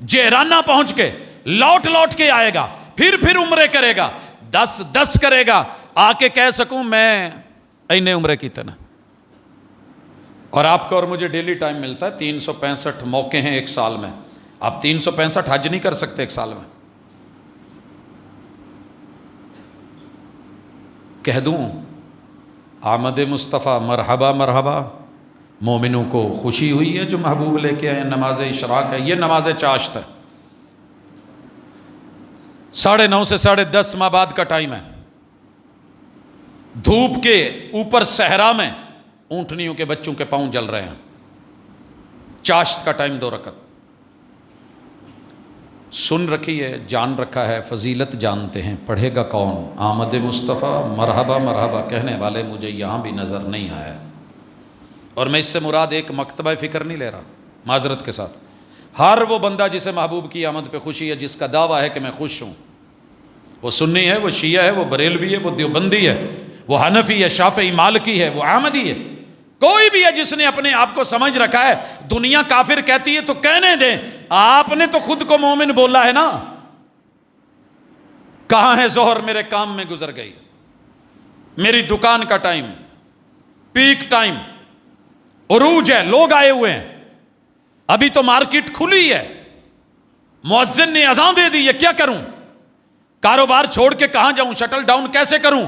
[SPEAKER 1] جیرانہ پہنچ کے لوٹ کے آئے گا، پھر عمرے کرے گا، 10 کرے گا، آ کے کہہ سکوں میں اینے عمرے کی طرح. اور آپ کو اور مجھے ڈیلی ٹائم ملتا ہے، 365 موقع ہیں ایک سال میں. آپ 365 حج نہیں کر سکتے ایک سال میں. کہہ دوں آمد مصطفیٰ مرحبا مرحبا، مومنوں کو خوشی ہوئی ہے جو محبوب لے کے آئے. نماز اشراق ہے، یہ نماز چاشت ہے، 9:30 سے 10:30 ماہ بعد کا ٹائم ہے. دھوپ کے اوپر صحرا میں اونٹنیوں کے بچوں کے پاؤں جل رہے ہیں. چاشت کا ٹائم 2 رکعت. سن رکھی ہے، جان رکھا ہے، فضیلت جانتے ہیں، پڑھے گا کون؟ آمد مصطفیٰ مرحبا مرحبا کہنے والے مجھے یہاں بھی نظر نہیں آیا. اور میں اس سے مراد ایک مکتبہ فکر نہیں لے رہا، معذرت کے ساتھ. ہر وہ بندہ جسے محبوب کی آمد پہ خوشی ہے، جس کا دعویٰ ہے کہ میں خوش ہوں، وہ سنی ہے، وہ شیعہ ہے، وہ بریلوی ہے، وہ دیوبندی ہے، وہ حنفی ہے، شافعی، مالکی ہے، وہ احمدی ہے، کوئی بھی ہے جس نے اپنے آپ کو سمجھ رکھا ہے. دنیا کافر کہتی ہے تو کہنے دیں، آپ نے تو خود کو مومن بولا ہے نا. کہاں ہے ظہر؟ میرے کام میں گزر گئی، میری دکان کا ٹائم، پیک ٹائم، عروج ہے، لوگ آئے ہوئے ہیں، ابھی تو مارکیٹ کھلی ہے، مؤذن نے اذان دے دی ہے، کیا کروں؟ کاروبار چھوڑ کے کہاں جاؤں؟ شٹل ڈاؤن کیسے کروں؟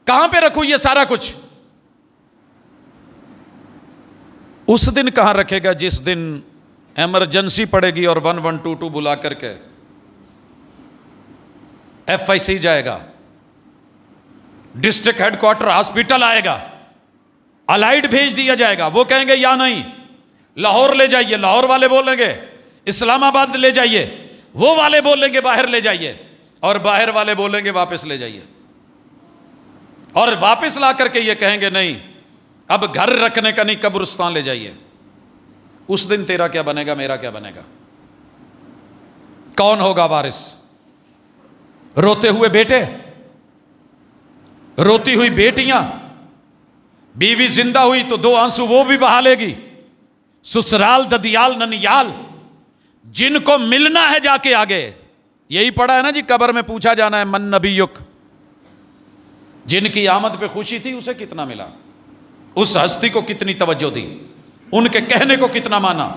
[SPEAKER 1] کہاں پہ رکھوں یہ سارا کچھ؟ اس دن کہاں رکھے گا جس دن ایمرجنسی پڑے گی اور 1122 بلا کر کے FIC جائے گا، ڈسٹرکٹ ہیڈ کوارٹر ہاسپٹل آئے گا، الائیڈ بھیج دیا جائے گا. وہ کہیں گے یا نہیں لاہور لے جائیے، لاہور والے بولیں گے اسلام آباد لے جائیے، وہ والے بولیں گے باہر لے جائیے، اور باہر والے بولیں گے واپس لے جائیے، اور واپس لا کر کے یہ کہیں گے نہیں اب گھر رکھنے کا نہیں، قبرستان لے جائیے. اس دن تیرا کیا بنے گا، میرا کیا بنے گا؟ کون ہوگا وارث؟ روتے ہوئے بیٹے، روتی ہوئی بیٹیاں، بیوی زندہ ہوئی تو 2 آنسو وہ بھی بہا لے گی. سسرال ددیال ننیال، جن کو ملنا ہے جا کے آگے، یہی پڑھا ہے نا جی، قبر میں پوچھا جانا ہے من نبیک. جن کی آمد پہ خوشی تھی اسے کتنا ملا، اس ہستی کو کتنی توجہ دی، ان کے کہنے کو کتنا مانا.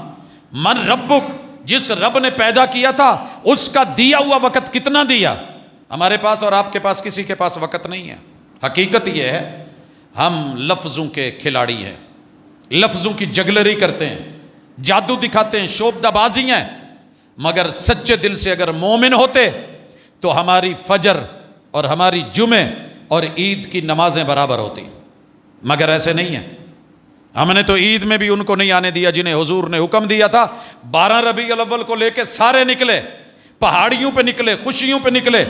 [SPEAKER 1] من ربک، جس رب نے پیدا کیا تھا اس کا دیا ہوا وقت کتنا دیا. ہمارے پاس اور آپ کے پاس کسی کے پاس وقت نہیں ہے. حقیقت یہ ہے ہم لفظوں کے کھلاڑی ہیں، لفظوں کی جگلری کرتے ہیں، جادو دکھاتے ہیں، شوبدہ بازی ہیں. مگر سچے دل سے اگر مومن ہوتے تو ہماری فجر اور ہماری جمعے اور عید کی نمازیں برابر ہوتی. مگر ایسے نہیں ہیں. ہم نے تو عید میں بھی ان کو نہیں آنے دیا جنہیں حضور نے حکم دیا تھا. 12 ربیع الاول کو لے کے سارے نکلے، پہاڑیوں پہ نکلے، خوشیوں پہ نکلے،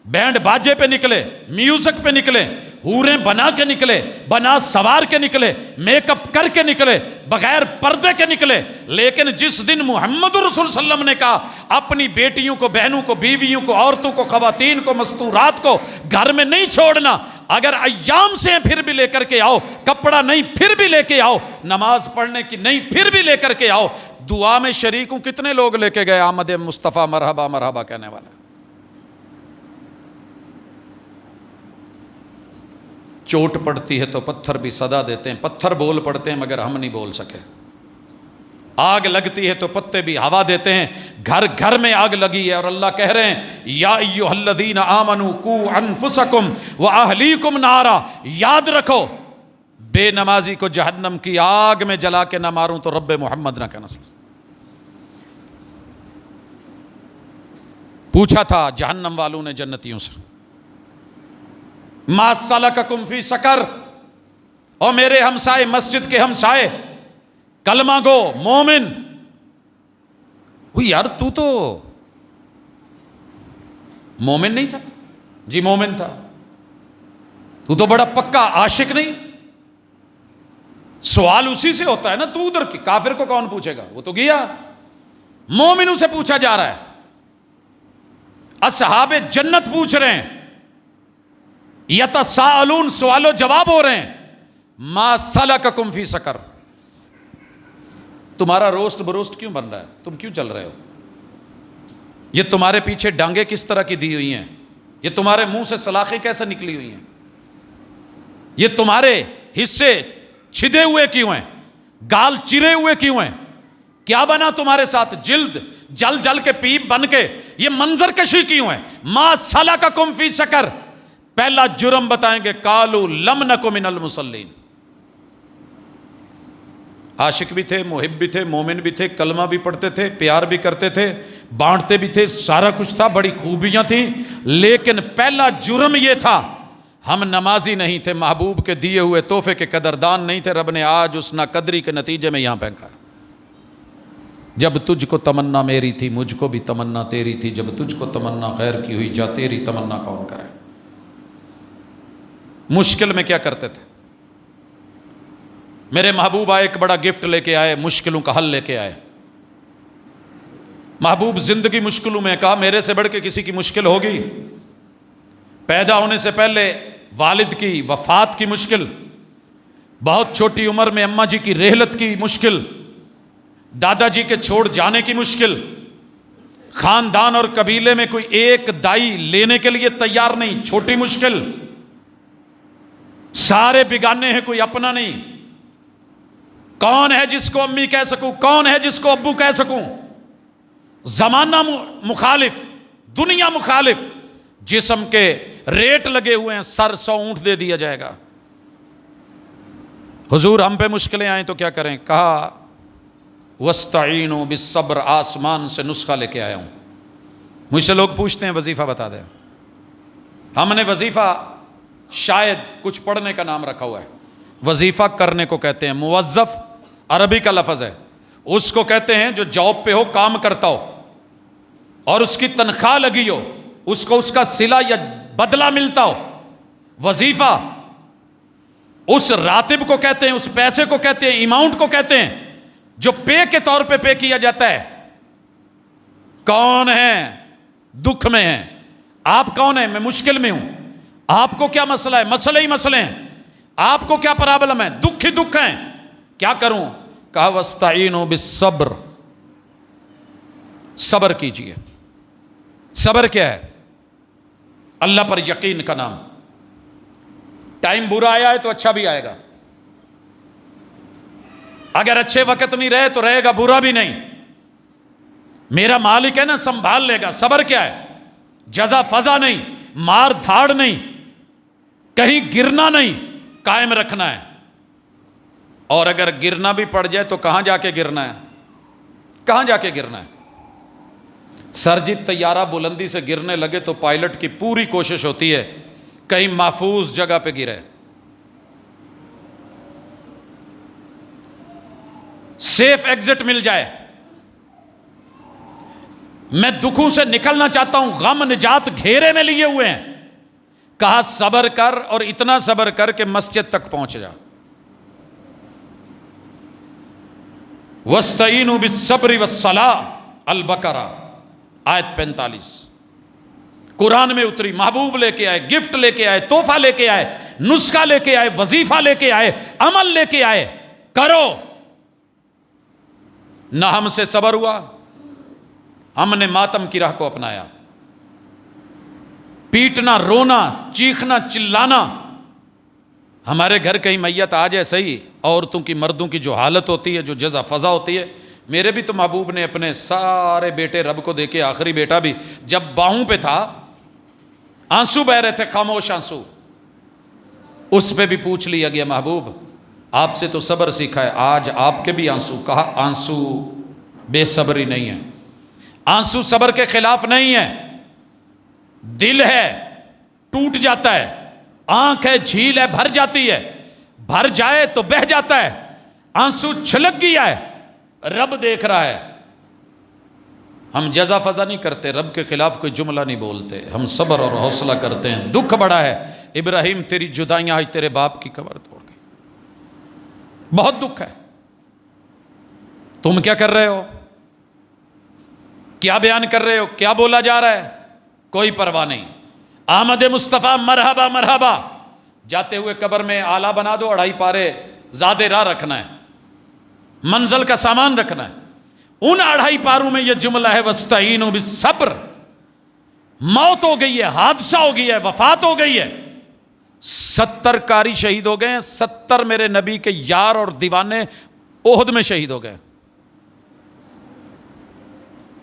[SPEAKER 1] بینڈ باجے پہ نکلے، میوزک پہ نکلے، حوریں بنا کے نکلے، بنا سوار کے نکلے، میک اپ کر کے نکلے، بغیر پردے کے نکلے. لیکن جس دن محمد رسول صلی اللہ علیہ وسلم نے کہا اپنی بیٹیوں کو، بہنوں کو، بیویوں کو، عورتوں کو، خواتین کو، مستورات کو گھر میں نہیں چھوڑنا، اگر ایام سے ہیں پھر بھی لے کر کے آؤ، کپڑا نہیں پھر بھی لے کے آؤ، نماز پڑھنے کی نہیں پھر بھی لے کر کے آؤ. دعا میں شریک ہوں. کتنے لوگ لے کے گئے آمد مصطفیٰ مرحبا مرحبا کہنے والا؟ چوٹ پڑتی ہے تو پتھر بھی صدا دیتے ہیں، پتھر بول پڑتے ہیں مگر ہم نہیں بول سکے. آگ لگتی ہے تو پتے بھی ہوا دیتے ہیں. گھر گھر میں آگ لگی ہے اور اللہ کہہ رہے ہیں یا ایھا الذین آمنوا قوا انفسکم واہلیکم نارا. یاد رکھو بے نمازی کو جہنم کی آگ میں جلا کے نہ ماروں تو رب محمد نہ کہنا. پوچھا تھا جہنم والوں نے جنتیوں سے ما سلککم فی سقر، اور میرے ہمسائے، مسجد کے ہمسائے، کلمہ گو، مومن، وہ یار تو مومن نہیں تھا، جی مومن تھا. تو بڑا پکا عاشق نہیں. سوال اسی سے ہوتا ہے نا. تو ادھر کی کافر کو کون پوچھے گا, وہ تو گیا. مومنوں سے پوچھا جا رہا ہے. اصحاب جنت پوچھ رہے ہیں. یتساءلون, سوال و جواب ہو رہے ہیں. ما سلککم فی سقر, تمہارا روسٹ بروسٹ کیوں بن رہا ہے, تم کیوں چل رہے ہو, یہ تمہارے پیچھے ڈانگیں کس طرح کی دی ہوئی ہیں, یہ تمہارے منہ سے سلاخیں کیسے نکلی ہوئی ہیں, یہ تمہارے حصے چھدے ہوئے کیوں ہیں, گال چرے ہوئے کیوں ہیں, کیا بنا تمہارے ساتھ, جلد جل جل کے پیپ بن کے یہ منظر کشی کیوں ہے. ما سلککم فی سقر, پہلا جرم بتائیں گے, قالوا لم نک من المصلین. عاشق بھی تھے, محب بھی تھے, مومن بھی تھے, کلمہ بھی پڑھتے تھے, پیار بھی کرتے تھے, بانٹتے بھی تھے, سارا کچھ تھا, بڑی خوبیاں تھیں, لیکن پہلا جرم یہ تھا ہم نمازی نہیں تھے, محبوب کے دیے ہوئے تحفے کے قدردان نہیں تھے. رب نے آج اس ناقدری کے نتیجے میں یہاں پھینکا. جب تجھ کو تمنا میری تھی, مجھ کو بھی تمنا تیری تھی, جب تجھ کو تمنا غیر کی ہوئی, جا تیری تمنا کون کرے. مشکل میں کیا کرتے تھے, میرے محبوب آئے, ایک بڑا گفٹ لے کے آئے, مشکلوں کا حل لے کے آئے. محبوب زندگی مشکلوں میں, کہا میرے سے بڑھ کے کسی کی مشکل ہوگی. پیدا ہونے سے پہلے والد کی وفات کی مشکل, بہت چھوٹی عمر میں اماں جی کی رحلت کی مشکل, دادا جی کے چھوڑ جانے کی مشکل, خاندان اور قبیلے میں کوئی ایک دائی لینے کے لیے تیار نہیں, چھوٹی مشکل, سارے بگانے ہیں, کوئی اپنا نہیں. کون ہے جس کو امی کہہ سکوں, کون ہے جس کو ابو کہہ سکوں. زمانہ مخالف, دنیا مخالف, جسم کے ریٹ لگے ہوئے ہیں, 100 اونٹ دے دیا جائے گا. حضور ہم پہ مشکلیں آئیں تو کیا کریں, کہا وَاسْتَعِینُوا بِالصَّبْرِ, آسمان سے نسخہ لے کے آیا ہوں. مجھ سے لوگ پوچھتے ہیں وظیفہ بتا دیں. ہم نے وظیفہ شاید کچھ پڑھنے کا نام رکھا ہوا ہے, وظیفہ کرنے کو کہتے ہیں. موظف عربی کا لفظ ہے, اس کو کہتے ہیں جو جاب پہ ہو, کام کرتا ہو اور اس کی تنخواہ لگی ہو, اس کو اس کا صلہ یا بدلہ ملتا ہو. وظیفہ اس راتب کو کہتے ہیں, اس پیسے کو کہتے ہیں, اماؤنٹ کو کہتے ہیں جو پے کے طور پہ پے کیا جاتا ہے. کون ہیں دکھ میں ہیں, آپ کون ہیں, میں مشکل میں ہوں, آپ کو کیا مسئلہ ہے, مسئلے ہی مسئلے ہیں, آپ کو کیا پرابلم ہے, دکھ ہی دکھ ہیں, کیا کروں. کہا وَاسْتَعِینُوا بِالصَّبْرِ, صبر کیجئے. صبر کیا ہے, اللہ پر یقین کا نام. ٹائم برا آیا ہے تو اچھا بھی آئے گا, اگر اچھے وقت نہیں رہے تو رہے گا برا بھی نہیں. میرا مالک ہے نا, سنبھال لے گا. صبر کیا ہے, جزا فضا نہیں, مار دھاڑ نہیں, کہیں گرنا نہیں, قائم رکھنا ہے. اور اگر گرنا بھی پڑ جائے تو کہاں جا کے گرنا ہے, کہاں جا کے گرنا ہے. سرجیت طیارہ بلندی سے گرنے لگے تو پائلٹ کی پوری کوشش ہوتی ہے کہیں محفوظ جگہ پہ گرے, سیف ایگزٹ مل جائے. میں دکھوں سے نکلنا چاہتا ہوں, غم نجات گھیرے میں لیے ہوئے ہیں. کہا صبر کر, اور اتنا صبر کر کہ مسجد تک پہنچ جا. وَاسْتَعِینُوا بِالصَّبْرِ وَالصَّلَاةِ, البقرہ آیت 45 قرآن میں اتری. محبوب لے کے آئے, گفٹ لے کے آئے, تحفہ لے کے آئے, نسخہ لے کے آئے, وظیفہ لے کے آئے, عمل لے کے آئے. کرو. نہ ہم سے صبر ہوا, ہم نے ماتم کی راہ کو اپنایا. پیٹنا, رونا, چیخنا, چلانا. ہمارے گھر کہیں میت آ جائے صحیح, عورتوں کی مردوں کی جو حالت ہوتی ہے, جو جزا فضا ہوتی ہے. میرے بھی تو محبوب نے اپنے سارے بیٹے رب کو دے کے, آخری بیٹا بھی جب باہوں پہ تھا, آنسو بہ رہے تھے, خاموش آنسو. اس پہ بھی پوچھ لیا گیا محبوب آپ سے تو صبر سیکھا ہے, آج آپ کے بھی آنسو. کہا آنسو بے صبری نہیں ہے, آنسو صبر کے خلاف نہیں ہے. دل ہے ٹوٹ جاتا ہے, آنکھ ہے جھیل ہے بھر جاتی ہے, بھر جائے تو بہہ جاتا ہے. آنسو چھلک گیا ہے, رب دیکھ رہا ہے. ہم جزا فضا نہیں کرتے، رب کے خلاف کوئی جملہ نہیں بولتے، ہم صبر اور حوصلہ کرتے ہیں۔ دکھ بڑا ہے ابراہیم، تیری جدائیاں آج تیرے باپ کی قبر توڑ گئی، بہت دکھ ہے۔ تم کیا کر رہے ہو؟ کیا بیان کر رہے ہو؟ کیا بولا جا رہا ہے؟ کوئی پرواہ نہیں۔ آمد مصطفیٰ مرحبا مرحبا، جاتے ہوئے قبر میں آلہ بنا دو، 2.5 پارے زیادہ راہ رکھنا ہے، منزل کا سامان رکھنا ہے۔ ان 2.5 پاروں میں یہ جملہ ہے وَاسْتَعِینُوا بِالصَّبْرِ۔ موت ہو گئی ہے، حادثہ ہو گئی ہے، وفات ہو گئی ہے، 70 قاری شہید ہو گئے ہیں، 70 میرے نبی کے یار اور دیوانے احد میں شہید ہو گئے۔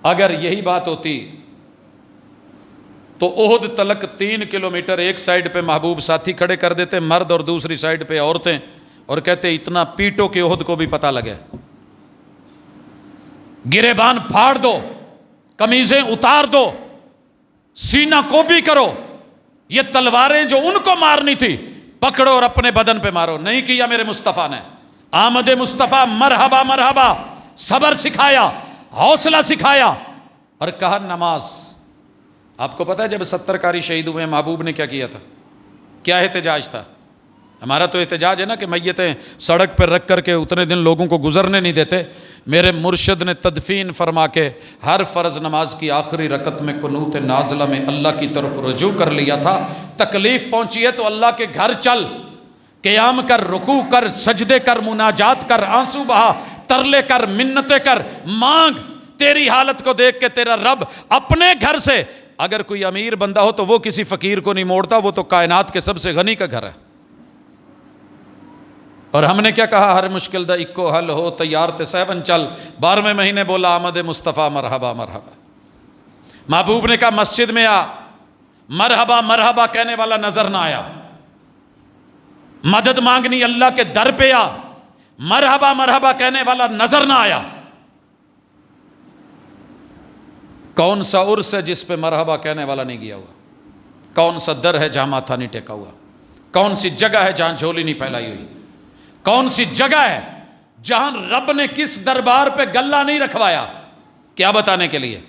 [SPEAKER 1] اگر یہی بات ہوتی تو احد تلک 3 کلومیٹر ایک سائیڈ پہ محبوب ساتھی کھڑے کر دیتے مرد، اور دوسری سائیڈ پہ عورتیں، اور کہتے اتنا پیٹو کہ احد کو بھی پتہ لگے، گریبان پھاڑ دو، قمیضیں اتار دو، سینہ کو بھی کرو، یہ تلواریں جو ان کو مارنی تھی پکڑو اور اپنے بدن پہ مارو۔ نہیں کیا میرے مصطفیٰ نے۔ آمد مصطفیٰ مرحبا مرحبا، صبر سکھایا، حوصلہ سکھایا، اور کہا نماز۔ آپ کو پتا ہے جب 70 قاری شہید ہوئے محبوب نے کیا کیا تھا؟ کیا احتجاج تھا؟ ہمارا تو احتجاج ہے نا کہ میتیں سڑک پر رکھ کر کے اتنے دن لوگوں کو گزرنے نہیں دیتے۔ میرے مرشد نے تدفین فرما کے ہر فرض نماز کی آخری رکعت میں قنوت نازلہ میں اللہ کی طرف رجوع کر لیا تھا۔ تکلیف پہنچی ہے تو اللہ کے گھر چل، قیام کر، رکوع کر، سجدے کر، مناجات کر، آنسو بہا، ترلے کر، منتیں کر، مانگ۔ تیری حالت کو دیکھ کے تیرا رب اپنے گھر سے، اگر کوئی امیر بندہ ہو تو وہ کسی فقیر کو نہیں موڑتا، وہ تو کائنات کے سب سے غنی کا گھر ہے۔ اور ہم نے کیا کہا؟ ہر مشکل دا اکو حل ہو، تیار تے 7 چل۔ 12ویں مہینے بولا آمد مصطفیٰ مرحبا مرحبا۔ محبوب نے کہا مسجد میں آ، مرحبا مرحبا کہنے والا نظر نہ آیا۔ مدد مانگنی اللہ کے در پہ آ، مرحبا مرحبا کہنے والا نظر نہ آیا۔ کون سا عرس ہے جس پہ مرحبا کہنے والا نہیں گیا ہوا؟ کون سا در ہے جہاں ماتھا نہیں ٹیکا ہوا؟ کون سی جگہ ہے جہاں جھولی نہیں پھیلائی ہوئی؟ کون سی جگہ ہے جہاں رب نے کس دربار پہ گلہ نہیں رکھوایا؟ کیا بتانے کے لیے؟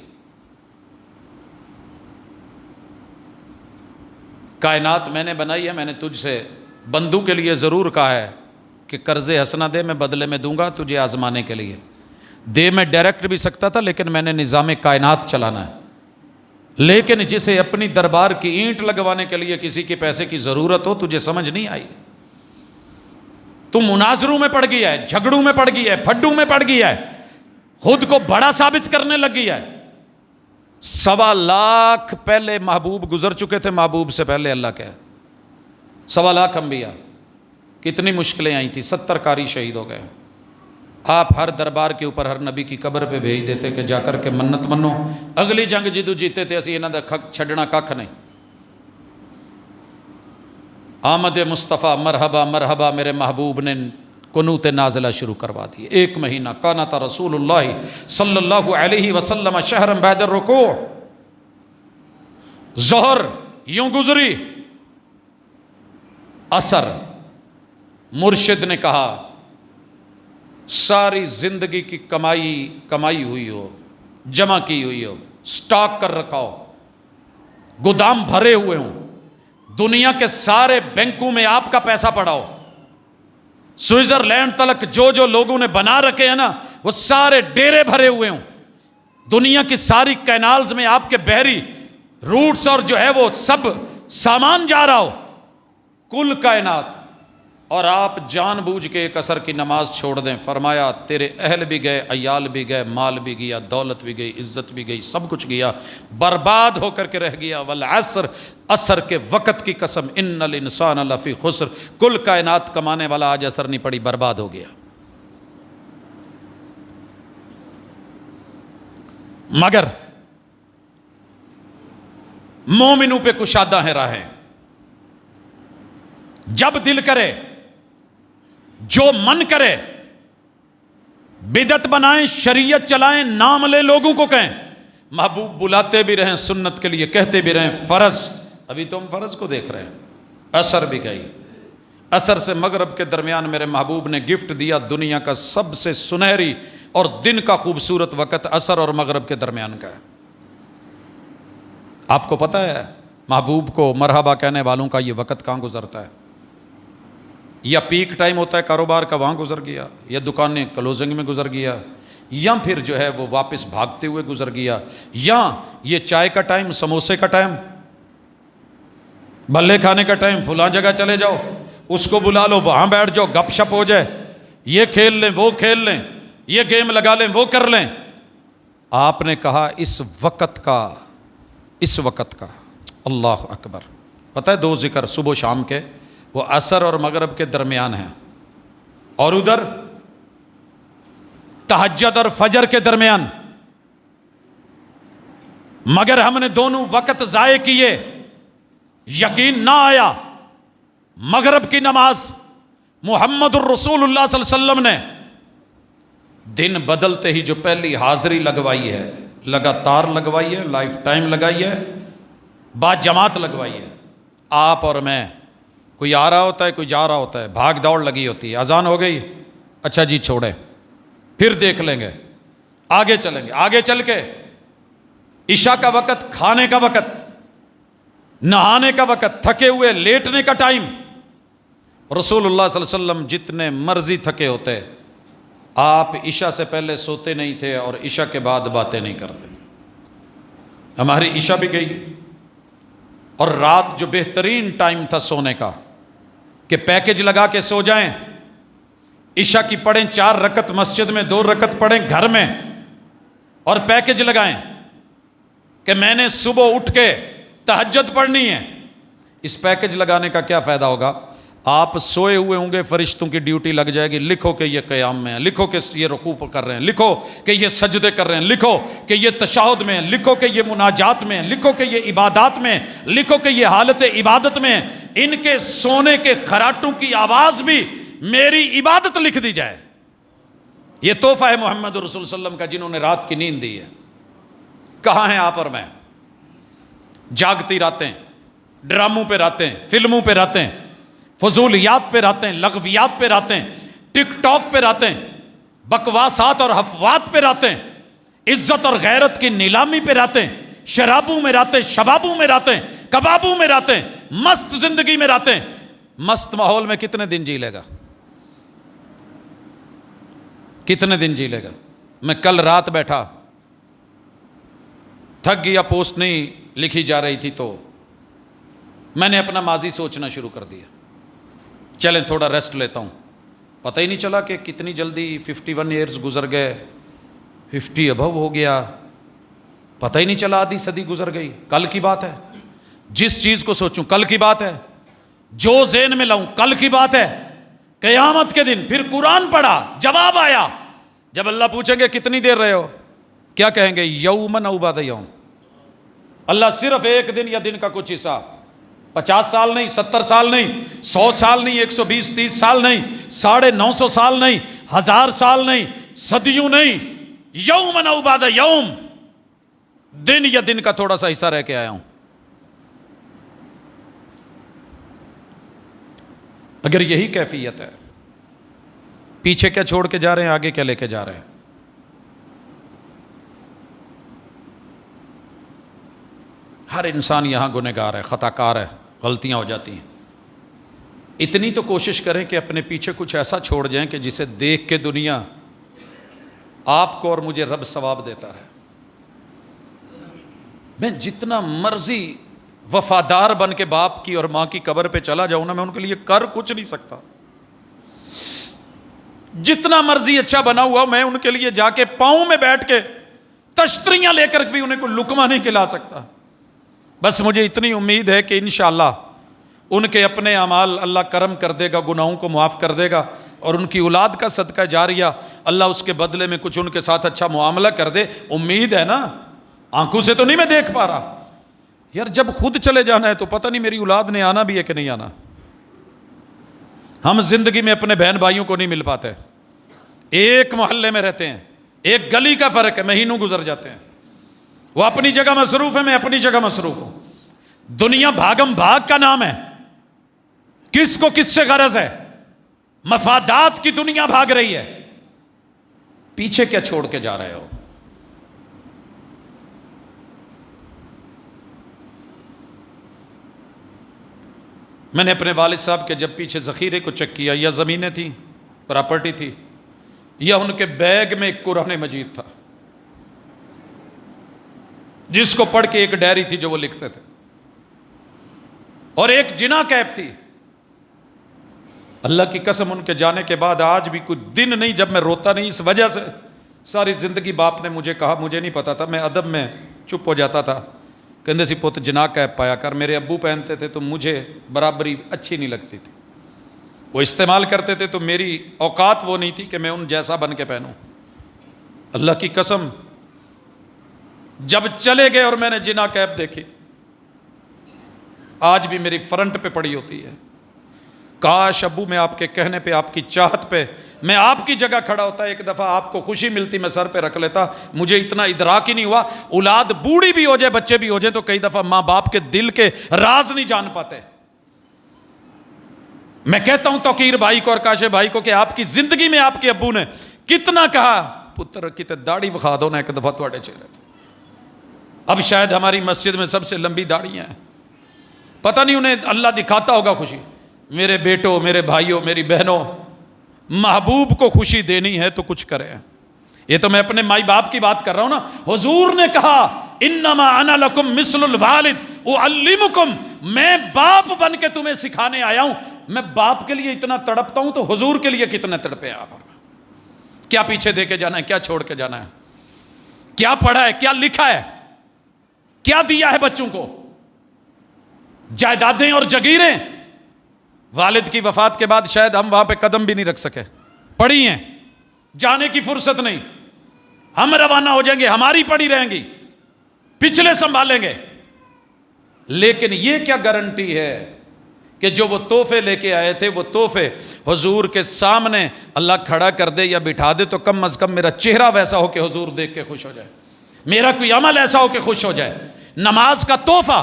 [SPEAKER 1] کائنات میں نے بنائی ہے، میں نے تجھ سے بندوں کے لیے ضرور کہا ہے کہ قرض حسنہ دے، میں بدلے میں دوں گا تجھے آزمانے کے لیے۔ دے میں ڈائریکٹ بھی سکتا تھا، لیکن میں نے نظام کائنات چلانا ہے۔ لیکن جسے اپنی دربار کی اینٹ لگوانے کے لیے کسی کے پیسے کی ضرورت ہو، تجھے سمجھ نہیں آئی، تم مناظروں میں پڑ گیا ہے، جھگڑوں میں پڑ گیا ہے، پھڈوں میں پڑ گیا ہے، خود کو بڑا ثابت کرنے لگ گیا ہے۔ 1.25 لاکھ پہلے محبوب گزر چکے تھے، محبوب سے پہلے اللہ کے 1.25 لاکھ انبیاء، کتنی مشکلیں آئی تھی، 70 قاری شہید ہو گئے۔ آپ ہر دربار کے اوپر ہر نبی کی قبر پہ بھیج دیتے کہ جا کر کے منت منو، اگلی جنگ جدو جیتے تھے اسی انہاں دا چھڈنا کھ نہیں۔ آمد مصطفیٰ مرحبا مرحبا، میرے محبوب نے قنوت نازلہ شروع کروا دی۔ 1 مہینہ کانت رسول اللہ صلی اللہ علیہ وسلم شہرا بعد الرکوع۔ ظہر یوں گزری، عصر مرشد نے کہا ساری زندگی کی کمائی ہوئی ہو، جمع کی ہوئی ہو، سٹاک کر رکھا ہو، گودام بھرے ہوئے ہوں، دنیا کے سارے بینکوں میں آپ کا پیسہ پڑا ہو، سوئٹزرلینڈ تلک جو لوگوں نے بنا رکھے ہیں نا وہ سارے ڈیرے بھرے ہوئے ہوں، دنیا کی ساری کینالز میں آپ کے بحری روٹس اور جو ہے وہ سب سامان جا رہا ہو، کل کائنات، اور آپ جان بوجھ کے ایک عصر کی نماز چھوڑ دیں۔ فرمایا تیرے اہل بھی گئے، عیال بھی گئے، مال بھی گیا، دولت بھی گئی، عزت بھی گئی، سب کچھ گیا، برباد ہو کر کے رہ گیا۔ والعصر، عصر کے وقت کی قسم، ان الانسان لفی خسر، کل کائنات کمانے والا آج عصر نہیں پڑی، برباد ہو گیا۔ مگر مومنوں پہ کشادہ ہیں راہیں، جب دل کرے جو من کرے، بدعت بنائیں، شریعت چلائیں، نام لے لوگوں کو کہیں، محبوب بلاتے بھی رہیں سنت کے لیے، کہتے بھی رہیں فرض۔ ابھی تم فرض کو دیکھ رہے ہیں، عصر بھی گئی، عصر سے مغرب کے درمیان میرے محبوب نے گفٹ دیا دنیا کا سب سے سنہری اور دن کا خوبصورت وقت عصر اور مغرب کے درمیان کا ہے۔ آپ کو پتہ ہے محبوب کو مرحبا کہنے والوں کا یہ وقت کہاں گزرتا ہے؟ یا پیک ٹائم ہوتا ہے کاروبار کا، وہاں گزر گیا، یا دکانیں کلوزنگ میں گزر گیا، یا پھر جو ہے وہ واپس بھاگتے ہوئے گزر گیا، یا یہ چائے کا ٹائم، سموسے کا ٹائم، بھلے کھانے کا ٹائم، فلاں جگہ چلے جاؤ، اس کو بلا لو، وہاں بیٹھ جاؤ، گپ شپ ہو جائے، یہ کھیل لیں وہ کھیل لیں، یہ گیم لگا لیں وہ کر لیں۔ آپ نے کہا اس وقت کا اللہ اکبر، پتہ ہے 2 ذکر صبح و شام کے، وہ عصر اور مغرب کے درمیان ہیں، اور ادھر تہجد اور فجر کے درمیان، مگر ہم نے دونوں وقت ضائع کیے، یقین نہ آیا۔ مغرب کی نماز محمد الرسول اللہ صلی اللہ علیہ وسلم نے دن بدلتے ہی جو پہلی حاضری لگوائی ہے، لگاتار لگوائی ہے، لائف ٹائم لگائی ہے، با جماعت لگوائی ہے۔ آپ اور میں، کوئی آ رہا ہوتا ہے کوئی جا رہا ہوتا ہے، بھاگ دوڑ لگی ہوتی ہے، اذان ہو گئی، اچھا جی چھوڑیں، پھر دیکھ لیں گے، آگے چلیں گے، آگے چل کے عشاء کا وقت، کھانے کا وقت، نہانے کا وقت، تھکے ہوئے لیٹنے کا ٹائم۔ رسول اللہ صلی اللہ علیہ وسلم جتنے مرضی تھکے ہوتے، آپ عشاء سے پہلے سوتے نہیں تھے اور عشاء کے بعد باتیں نہیں کرتے۔ ہماری عشاء بھی گئی، اور رات جو بہترین ٹائم تھا سونے کا کہ پیکج لگا کے سو جائیں، عشاء کی پڑھیں 4 رکعت مسجد میں، 2 رکعت پڑھیں گھر میں، اور پیکج لگائیں کہ میں نے صبح اٹھ کے تہجد پڑھنی ہے۔ اس پیکج لگانے کا کیا فائدہ ہوگا؟ آپ سوئے ہوئے ہوں گے، فرشتوں کی ڈیوٹی لگ جائے گی، لکھو کہ یہ قیام میں ہیں، لکھو کہ یہ رکوع کر رہے ہیں، لکھو کہ یہ سجدے کر رہے ہیں، لکھو کہ یہ تشہد میں ہیں، لکھو کہ یہ مناجات میں ہیں، لکھو کہ یہ عبادات میں ہیں، لکھو کہ یہ حالت عبادت میں ہیں۔ ان کے سونے کے خراٹوں کی آواز بھی میری عبادت لکھ دی جائے۔ یہ تحفہ ہے محمد رسول صلی اللہ علیہ وسلم کا، جنہوں نے رات کی نیند دی ہے۔ کہاں ہیں آپ اور میں؟ جاگتی راتیں، ڈراموں پہ راتیں، فلموں پہ راتیں، فضولیات پہ راتیں، لغویات پہ راتیں، ٹک ٹاک پہ راتیں، بکواسات اور ہفوات پہ راتیں، عزت اور غیرت کی نیلامی پہ راتیں، شرابوں میں راتیں، شبابوں میں راتیں، کبابوں میں راتیں، مست زندگی میں راتیں۔ مست ماحول میں کتنے دن جی لے گا؟ کتنے دن جی لے گا؟ میں کل رات بیٹھا، تھک گیا، پوسٹ نہیں لکھی جا رہی تھی تو میں نے اپنا ماضی سوچنا شروع کر دیا، چلیں تھوڑا ریسٹ لیتا ہوں۔ پتہ ہی نہیں چلا کہ کتنی جلدی 51 ایئرز گزر گئے، 50 ابو ہو گیا، پتہ ہی نہیں چلا آدھی صدی گزر گئی۔ کل کی بات ہے، جس چیز کو سوچوں کل کی بات ہے، جو ذہن میں لاؤں کل کی بات ہے۔ قیامت کے دن پھر قرآن پڑھا، جواب آیا، جب اللہ پوچھیں گے کتنی دیر رہے ہو، کیا کہیں گے؟ یومن او بعد یوم۔ اللہ صرف ایک دن یا دن کا کچھ حصہ، 50 سال نہیں، 70 سال نہیں، 100 سال نہیں، 120 30 سال نہیں، 950 سال نہیں، 1000 سال نہیں، صدیوں نہیں، یومن او بعد یوم، دن یا دن کا تھوڑا سا حصہ رہ کے آیا ہوں۔ اگر یہی کیفیت ہے، پیچھے کیا چھوڑ کے جا رہے ہیں، آگے کیا لے کے جا رہے ہیں؟ ہر انسان یہاں گنہگار ہے، خطا کار ہے، غلطیاں ہو جاتی ہیں۔ اتنی تو کوشش کریں کہ اپنے پیچھے کچھ ایسا چھوڑ جائیں کہ جسے دیکھ کے دنیا آپ کو اور مجھے رب ثواب دیتا رہے۔ میں جتنا مرضی وفادار بن کے باپ کی اور ماں کی قبر پہ چلا جاؤں نا، میں ان کے لیے کر کچھ نہیں سکتا۔ جتنا مرضی اچھا بنا ہوا میں ان کے لیے جا کے پاؤں میں بیٹھ کے تشتریاں لے کر بھی انہیں کوئی لقمہ نہیں کھلا سکتا۔ بس مجھے اتنی امید ہے کہ انشاءاللہ ان کے اپنے اعمال اللہ کرم کر دے گا، گناہوں کو معاف کر دے گا، اور ان کی اولاد کا صدقہ جاریہ اللہ اس کے بدلے میں کچھ ان کے ساتھ اچھا معاملہ کر دے۔ امید ہے نا، آنکھوں سے تو نہیں میں دیکھ پا رہا یار، جب خود چلے جانا ہے تو پتہ نہیں میری اولاد نے آنا بھی ہے کہ نہیں آنا۔ ہم زندگی میں اپنے بہن بھائیوں کو نہیں مل پاتے، ایک محلے میں رہتے ہیں، ایک گلی کا فرق ہے، مہینوں گزر جاتے ہیں، وہ اپنی جگہ مصروف ہے، میں اپنی جگہ مصروف ہوں۔ دنیا بھاگم بھاگ کا نام ہے، کس کو کس سے غرض ہے؟ مفادات کی دنیا بھاگ رہی ہے، پیچھے کیا چھوڑ کے جا رہے ہو؟ میں نے اپنے والد صاحب کے جب پیچھے ذخیرے کو چیک کیا، یا زمینیں تھیں، پراپرٹی تھی، یا ان کے بیگ میں ایک قرآن مجید تھا جس کو پڑھ کے ایک ڈائری تھی جو وہ لکھتے تھے، اور ایک جنا کیپ تھی۔ اللہ کی قسم ان کے جانے کے بعد آج بھی کوئی دن نہیں جب میں روتا نہیں، اس وجہ سے ساری زندگی باپ نے مجھے کہا، مجھے نہیں پتا تھا، میں ادب میں چپ ہو جاتا تھا، کہندے سی پوت جنا کیپ پایا کر، میرے ابو پہنتے تھے تو مجھے برابری اچھی نہیں لگتی تھی، وہ استعمال کرتے تھے تو میری اوقات وہ نہیں تھی کہ میں ان جیسا بن کے پہنوں۔ اللہ کی قسم جب چلے گئے اور میں نے جنا کیپ دیکھی، آج بھی میری فرنٹ پہ پڑی ہوتی ہے۔ کاش ابو میں آپ کے کہنے پہ، آپ کی چاہت پہ میں آپ کی جگہ کھڑا ہوتا، ایک دفعہ آپ کو خوشی ملتی، میں سر پہ رکھ لیتا۔ مجھے اتنا ادراک ہی نہیں ہوا، اولاد بوڑھی بھی ہو جائے، بچے بھی ہو جائیں، تو کئی دفعہ ماں باپ کے دل کے راز نہیں جان پاتے۔ میں کہتا ہوں توقیر بھائی کو اور کاشے بھائی کو کہ آپ کی زندگی میں آپ کے ابو نے کتنا کہا، پتر کتے داڑھی بخا دو نا ایک دفعہ تھوڑے چہرے تھے۔ اب شاید ہماری مسجد میں سب سے لمبی داڑیاں ہیں، پتہ نہیں انہیں اللہ دکھاتا ہوگا خوشی۔ میرے بیٹوں، میرے بھائیوں، میری بہنوں، محبوب کو خوشی دینی ہے تو کچھ کریں۔ یہ تو میں اپنے مائی باپ کی بات کر رہا ہوں نا۔ حضور نے کہا انما انا لکم مثل الوالد اعلمکم، میں باپ بن کے تمہیں سکھانے آیا ہوں۔ میں باپ کے لیے اتنا تڑپتا ہوں تو حضور کے لیے کتنے تڑپے آپ؟ کیا پیچھے دے کے جانا ہے، کیا چھوڑ کے جانا ہے، کیا پڑھا ہے، کیا لکھا ہے، کیا دیا ہے بچوں کو؟ جائیدادیں اور جگیریں۔ والد کی وفات کے بعد شاید ہم وہاں پہ قدم بھی نہیں رکھ سکے، پڑی ہیں، جانے کی فرصت نہیں، ہم روانہ ہو جائیں گے، ہماری پڑی رہیں گی، پچھلے سنبھالیں گے۔ لیکن یہ کیا گارنٹی ہے کہ جو وہ تحفے لے کے آئے تھے، وہ تحفے حضور کے سامنے اللہ کھڑا کر دے یا بٹھا دے تو کم از کم میرا چہرہ ویسا ہو کہ حضور دیکھ کے خوش ہو جائے، میرا کوئی عمل ایسا ہو کہ خوش ہو جائے۔ نماز کا تحفہ،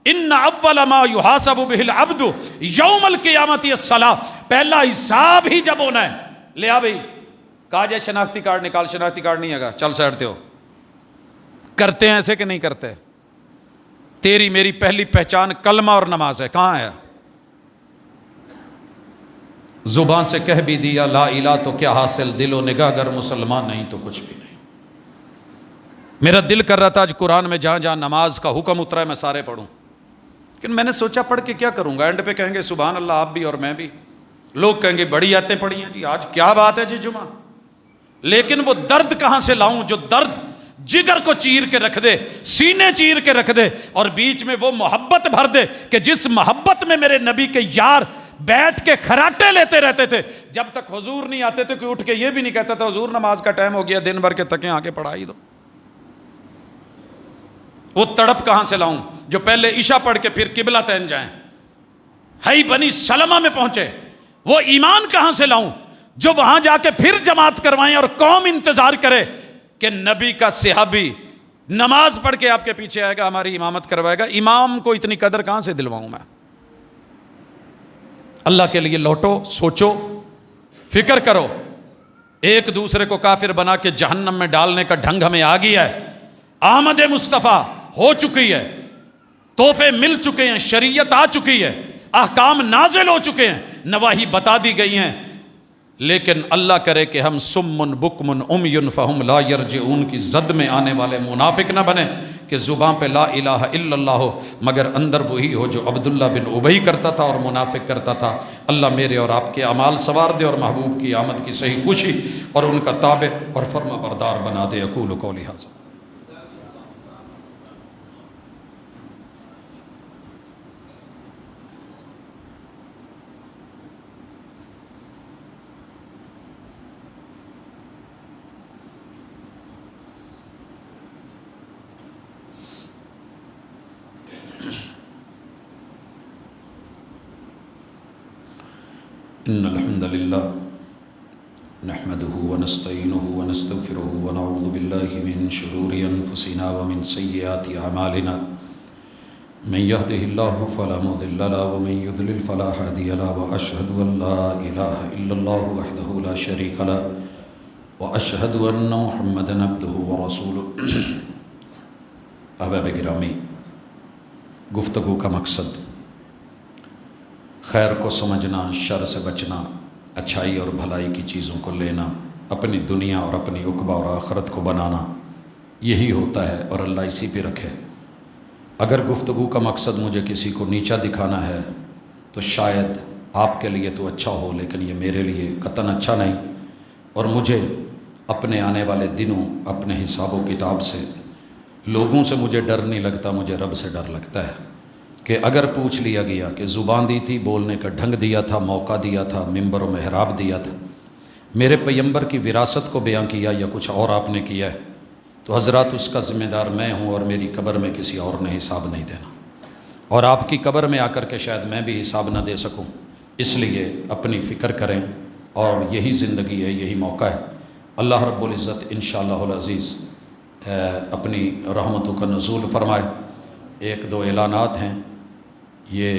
[SPEAKER 1] ان اول ما یحاسب بہ العبد یوم القیامت الصلاۃ، پہلا حساب ہی جب ہونا ہے، لے آ بھائی، کہا جائے شناختی کارڈ نکال، شناختی کارڈ نہیں آگا، چل سیٹتے ہو۔ کرتے ہیں ایسے کہ نہیں کرتے؟ تیری میری پہلی پہچان کلمہ اور نماز ہے، کہاں ہے؟ زبان سے کہہ بھی دیا لا الہ تو کیا حاصل، دل و نگاہ اگر مسلمان نہیں تو کچھ بھی نہیں۔ میرا دل کر رہا تھا آج قرآن میں جہاں جہاں نماز کا حکم اترا ہے میں سارے پڑھوں، لیکن میں نے سوچا پڑھ کے کیا کروں گا؟ اینڈ پہ کہیں گے سبحان اللہ آپ بھی اور میں بھی، لوگ کہیں گے بڑی آیتیں پڑھی ہیں جی، آج کیا بات ہے جی جمعہ۔ لیکن وہ درد کہاں سے لاؤں جو درد جگر کو چیر کے رکھ دے، سینے چیر کے رکھ دے، اور بیچ میں وہ محبت بھر دے کہ جس محبت میں میرے نبی کے یار بیٹھ کے خراٹے لیتے رہتے تھے، جب تک حضور نہیں آتے تھے کوئی اٹھ کے یہ بھی نہیں کہتا تھا حضور نماز کا ٹائم ہو گیا، دن بھر کے تھکے آگے پڑھائی دو۔ وہ تڑپ کہاں سے لاؤں جو پہلے عشاء پڑھ کے پھر قبلہ تین جائیں، ہی بنی سلمہ میں پہنچے؟ وہ ایمان کہاں سے لاؤں جو وہاں جا کے پھر جماعت کروائیں اور قوم انتظار کرے کہ نبی کا صحابی نماز پڑھ کے آپ کے پیچھے آئے گا، ہماری امامت کروائے گا۔ امام کو اتنی قدر کہاں سے دلواؤں میں؟ اللہ کے لیے لوٹو، سوچو، فکر کرو۔ ایک دوسرے کو کافر بنا کے جہنم میں ڈالنے کا ڈھنگ ہمیں آ گیا ہے۔ آمد مصطفیٰ ہو چکی ہے، تحفے مل چکے ہیں، شریعت آ چکی ہے، احکام نازل ہو چکے ہیں، نواہی بتا دی گئی ہیں، لیکن اللہ کرے کہ ہم سمن بکمن عمی فہم لا یرجعون کی زد میں آنے والے منافق نہ بنے کہ زبان پہ لا الہ الا اللہ ہو مگر اندر وہی ہو جو عبداللہ بن ابی کرتا تھا اور منافق کرتا تھا۔ اللہ میرے اور آپ کے اعمال سوار دے اور محبوب کی آمد کی صحیح خوشی اور ان کا تابع اور فرما بردار بنا دے۔ اقول قولی ھذا۔ ان الحمد للہ نحمده ونستعینه ونستغفره ونعوذ باللہ من شرور انفسنا ومن سیئات اعمالنا من يهده الله فلا مضل له ومن يضلل فلا هادي له وأشهد أن لا إله إلا الله وحده لا شريك له وأشهد أن محمدا عبده ورسوله احباب گرامی، گفتگو کا مقصد خیر کو سمجھنا، شر سے بچنا، اچھائی اور بھلائی کی چیزوں کو لینا، اپنی دنیا اور اپنی عقبہ اور آخرت کو بنانا، یہی ہوتا ہے اور اللہ اسی پہ رکھے۔ اگر گفتگو کا مقصد مجھے کسی کو نیچا دکھانا ہے تو شاید آپ کے لیے تو اچھا ہو، لیکن یہ میرے لیے قطعاً اچھا نہیں، اور مجھے اپنے آنے والے دنوں، اپنے حساب و کتاب سے، لوگوں سے مجھے ڈر نہیں لگتا، مجھے رب سے ڈر لگتا ہے کہ اگر پوچھ لیا گیا کہ زبان دی تھی، بولنے کا ڈھنگ دیا تھا، موقع دیا تھا، منبر و محراب دیا تھا، میرے پیغمبر کی وراثت کو بیان کیا یا کچھ اور آپ نے کیا ہے، تو حضرات اس کا ذمہ دار میں ہوں، اور میری قبر میں کسی اور نے حساب نہیں دینا، اور آپ کی قبر میں آ کر کے شاید میں بھی حساب نہ دے سکوں۔ اس لیے اپنی فکر کریں، اور یہی زندگی ہے، یہی موقع ہے۔ اللہ رب العزت انشاءاللہ العزیز اپنی رحمتوں کا نزول فرمائے۔ ایک دو اعلانات ہیں، یہ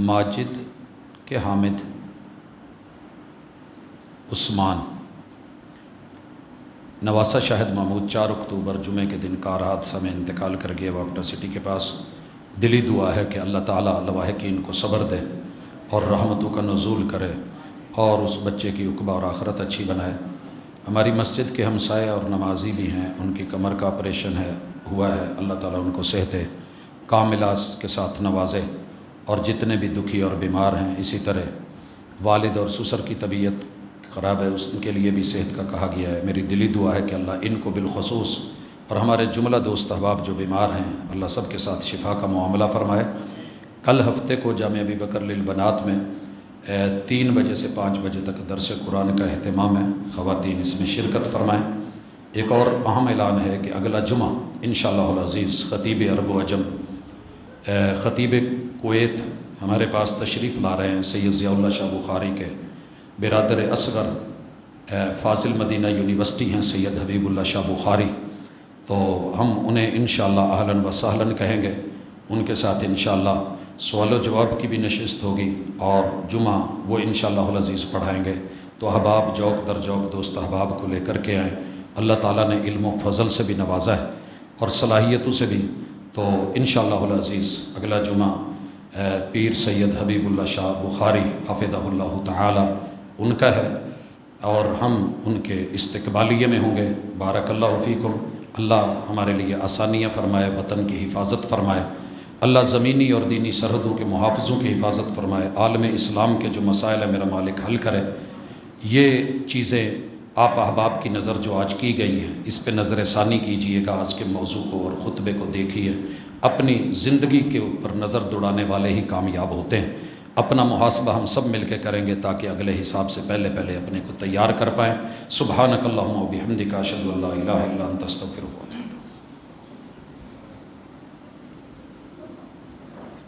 [SPEAKER 1] ماجد کے حامد عثمان نواسہ شاہد محمود 4 اکتوبر جمعے کے دن کار حادثہ میں انتقال کر گئے واپٹا سٹی کے پاس۔ دلی دعا ہے کہ اللہ تعالیٰ لواحقین کو صبر دے اور رحمتوں کا نزول کرے، اور اس بچے کی عقبہ اور آخرت اچھی بنائے۔ ہماری مسجد کے ہمسائے اور نمازی بھی ہیں، ان کی کمر کا آپریشن ہوا ہے، اللہ تعالیٰ ان کو صحت کاملہ کے ساتھ نوازے، اور جتنے بھی دکھی اور بیمار ہیں، اسی طرح والد اور سسر کی طبیعت خراب ہے، ان کے لیے بھی صحت کا کہا گیا ہے۔ میری دلی دعا ہے کہ اللہ ان کو بالخصوص اور ہمارے جملہ دوست احباب جو بیمار ہیں، اللہ سب کے ساتھ شفا کا معاملہ فرمائے۔ کل ہفتے کو جامعہ ابی بکر للبنات میں 3 بجے سے 5 بجے تک درس قرآن کا اہتمام ہے، خواتین اس میں شرکت فرمائیں۔ ایک اور اہم اعلان ہے کہ اگلا جمعہ انشاءاللہ العزیز خطیب عرب و عجم، خطیب کویت ہمارے پاس تشریف لا رہے ہیں، سید ضیاء اللہ شاہ بخاری کے برادر اصغر فاضل مدینہ یونیورسٹی ہیں سید حبیب اللہ شاہ بخاری، تو ہم انہیں انشاءاللہ اہلاً و سہلاً کہیں گے۔ ان کے ساتھ انشاءاللہ سوال و جواب کی بھی نشست ہوگی، اور جمعہ وہ انشاءاللہ العزیز پڑھائیں گے۔ تو احباب جوق در جوق دوست احباب کو لے کر کے آئیں۔ اللہ تعالیٰ نے علم و فضل سے بھی نوازا ہے اور صلاحیتوں سے بھی، تو انشاءاللہ العزیز اگلا جمعہ پیر سید حبیب اللہ شاہ بخاری حفظہ اللہ تعالی ان کا ہے، اور ہم ان کے استقبالیے میں ہوں گے۔ بارک اللہ فیکم، اللہ ہمارے لیے آسانیاں فرمائے، وطن کی حفاظت فرمائے، اللہ زمینی اور دینی سرحدوں کے محافظوں کی حفاظت فرمائے، عالم اسلام کے جو مسائل ہیں میرا مالک حل کرے۔ یہ چیزیں آپ احباب کی نظر جو آج کی گئی ہیں، اس پہ نظر ثانی کیجئے گا، آج کے موضوع کو اور خطبے کو دیکھیے۔ اپنی زندگی کے اوپر نظر دوڑانے والے ہی کامیاب ہوتے ہیں۔ اپنا محاسبہ ہم سب مل کے کریں گے تاکہ اگلے حساب سے پہلے اپنے کو تیار کر پائیں۔ سبحانک اللہم و بحمدک، اشہد ان لا الہ الا انت، استغفرک۔